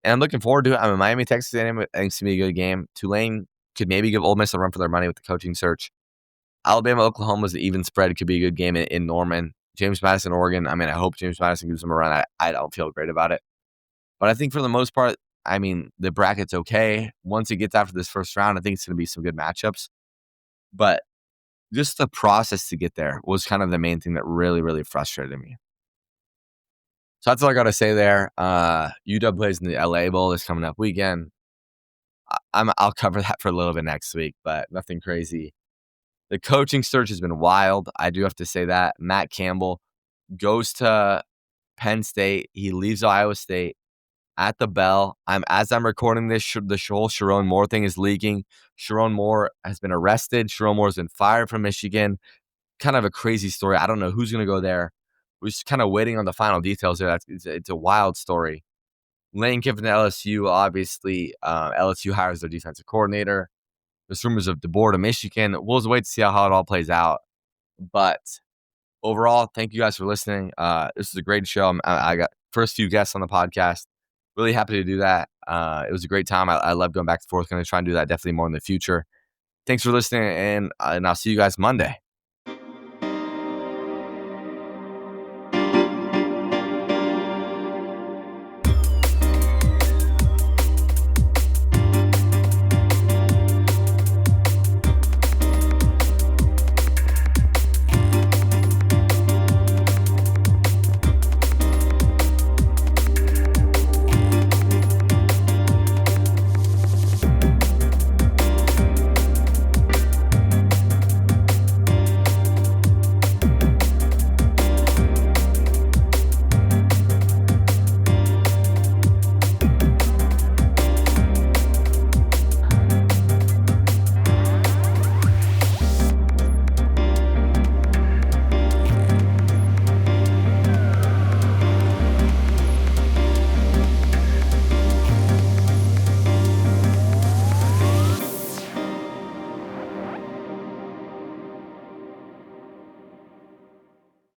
And I'm looking forward to it. I mean, Miami, Texas A&M, I think it's going to be a good game. Tulane could maybe give Ole Miss a run for their money with the coaching search. Alabama, Oklahoma is the even spread. It could be a good game in Norman. James Madison, Oregon. I mean, I hope James Madison gives them a run. I don't feel great about it. But I think for the most part, I mean, the bracket's okay. Once it gets after this first round, I think it's going to be some good matchups. But just the process to get there was kind of the main thing that really, really frustrated me. So that's all I got to say there. UW plays in the LA Bowl this coming up weekend. I'll cover that for a little bit next week, but nothing crazy. The coaching search has been wild. I do have to say that. Matt Campbell goes to Penn State. He leaves Iowa State at the bell. As I'm recording this, the whole Sharon Moore thing is leaking. Sharon Moore has been arrested. Sharon Moore has been fired from Michigan. Kind of a crazy story. I don't know who's going to go there. We're just kind of waiting on the final details there. It's a wild story. Lane Kiffin to LSU, obviously. LSU hires their defensive coordinator. There's rumors of DeBoer to Michigan. We'll just wait to see how it all plays out. But overall, thank you guys for listening. This is a great show. I got first few guests on the podcast. Really happy to do that. It was a great time. I love going back and forth. Going to try and do that definitely more in the future. Thanks for listening, and I'll see you guys Monday.